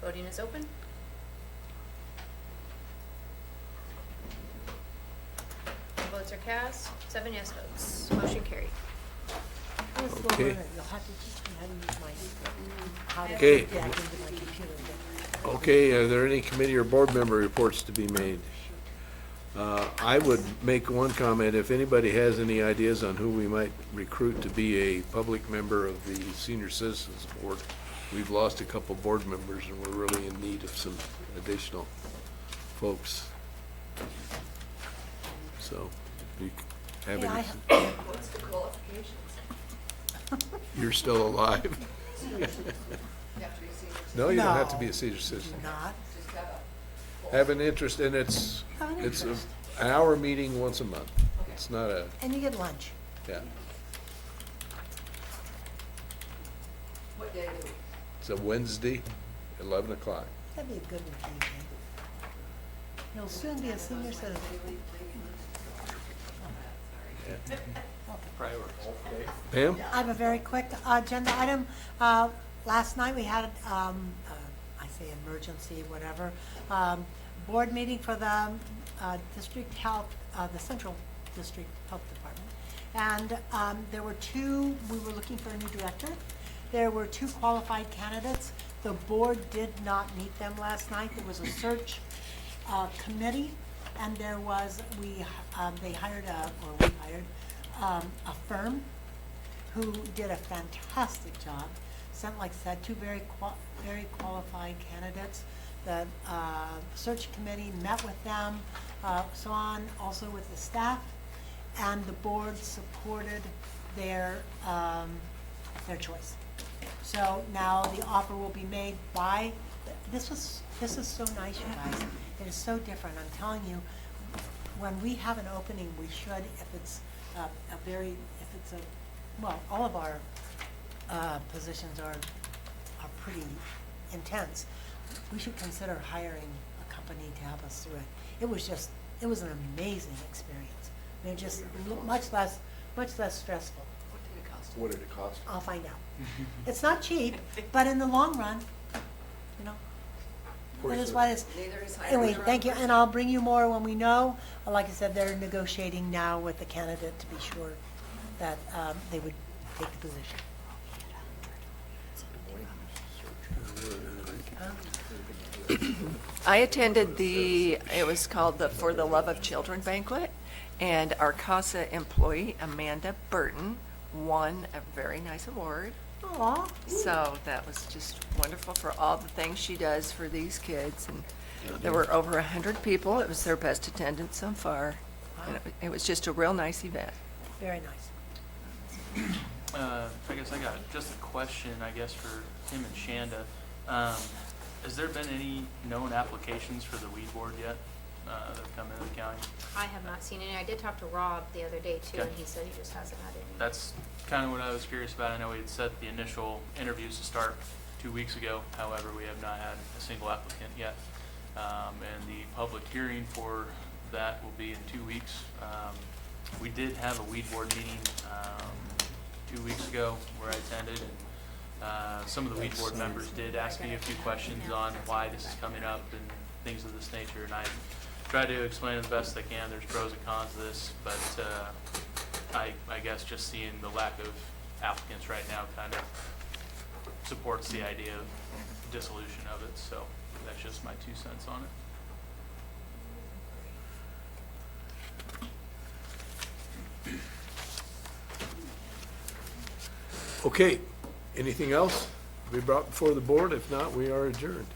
[SPEAKER 4] Voting is open. All votes are cast. 7 yes votes. Motion carried.
[SPEAKER 6] Okay.
[SPEAKER 2] You'll have to teach me how to use my, how to
[SPEAKER 6] Okay.
[SPEAKER 2] get into my computer.
[SPEAKER 6] Okay, are there any committee or board member reports to be made? I would make one comment, if anybody has any ideas on who we might recruit to be a public member of the Senior Citizens Board. We've lost a couple board members and we're really in need of some additional folks. So, you have
[SPEAKER 2] Yeah,
[SPEAKER 6] any,
[SPEAKER 1] What's the qualifications?
[SPEAKER 6] you're still alive.
[SPEAKER 1] You have to be senior.
[SPEAKER 6] No, you don't have to
[SPEAKER 2] No.
[SPEAKER 6] be a senior citizen.
[SPEAKER 2] Not.
[SPEAKER 1] Just have
[SPEAKER 6] Have an interest, and it's
[SPEAKER 2] Have an
[SPEAKER 6] an
[SPEAKER 2] interest.
[SPEAKER 6] hour meeting once a month. It's not a,
[SPEAKER 2] And you get lunch.
[SPEAKER 6] yeah,
[SPEAKER 1] what day of the week?
[SPEAKER 6] it's a Wednesday, 11 o'clock.
[SPEAKER 2] That'd be a good one for you, Jane. You'll soon be a senior citizen.
[SPEAKER 6] Pam?
[SPEAKER 2] I have a very quick agenda item. Last night, we had, I say emergency, whatever, board meeting for the district health, the Central District Health Department. And there were we were looking for a new director. There were 2 qualified candidates. The board did not meet them last night. There was a search committee, and there was, they hired we hired a firm who did a fantastic job. Sent, like I said, 2 very qualified candidates. The search committee met with them, so on, also with the staff, and the board supported their choice. So now the offer will be made by, this is so nice, you guys. It is so different. I'm telling you, when we have an opening, we should, if it's well, all of our positions are pretty intense. We should consider hiring a company to help us through it. It was an amazing experience. I mean, just much less stressful.
[SPEAKER 1] What did it cost?
[SPEAKER 18] What did it cost?
[SPEAKER 2] I'll find out. It's not cheap, but in the long run, you know, it is what it is.
[SPEAKER 1] Neither is hiring
[SPEAKER 2] Anyway,
[SPEAKER 1] their own
[SPEAKER 2] thank you,
[SPEAKER 1] person.
[SPEAKER 2] and I'll bring you more when we know. Like I said, they're negotiating now with the candidate to be sure that they would take the position.
[SPEAKER 1] I attended it was called the For the Love of Children banquet, and our CASA employee, Amanda Burton, won a very nice award.
[SPEAKER 2] Aw.
[SPEAKER 1] So that was just wonderful for all the things she does for these kids. And there were over 100 people. It was their best attendance so far. And it was just a real nice event.
[SPEAKER 2] Very nice.
[SPEAKER 5] I guess I got just a question, for Tim and Shanda. Has there been any known applications for the weed board yet that have come into the county?
[SPEAKER 4] I have not seen any. I did talk to Rob the other day too,
[SPEAKER 5] Okay.
[SPEAKER 4] and he said he just hasn't had any.
[SPEAKER 5] That's kind of what I was curious about. I know we had set the initial interviews to start 2 weeks ago. However, we have not had a single applicant yet. And the public hearing for that will be in 2 weeks. We did have a weed board meeting 2 weeks ago where I attended, and some of the weed board members did ask me a few questions on why this is coming up and things of this nature, and I tried to explain as best I can. There's pros and cons to this, but I guess just seeing the lack of applicants right now kind of supports the idea of dissolution of it, so that's just my 2 cents on it.
[SPEAKER 6] Okay, anything else to be brought before the board? If not, we are adjourned.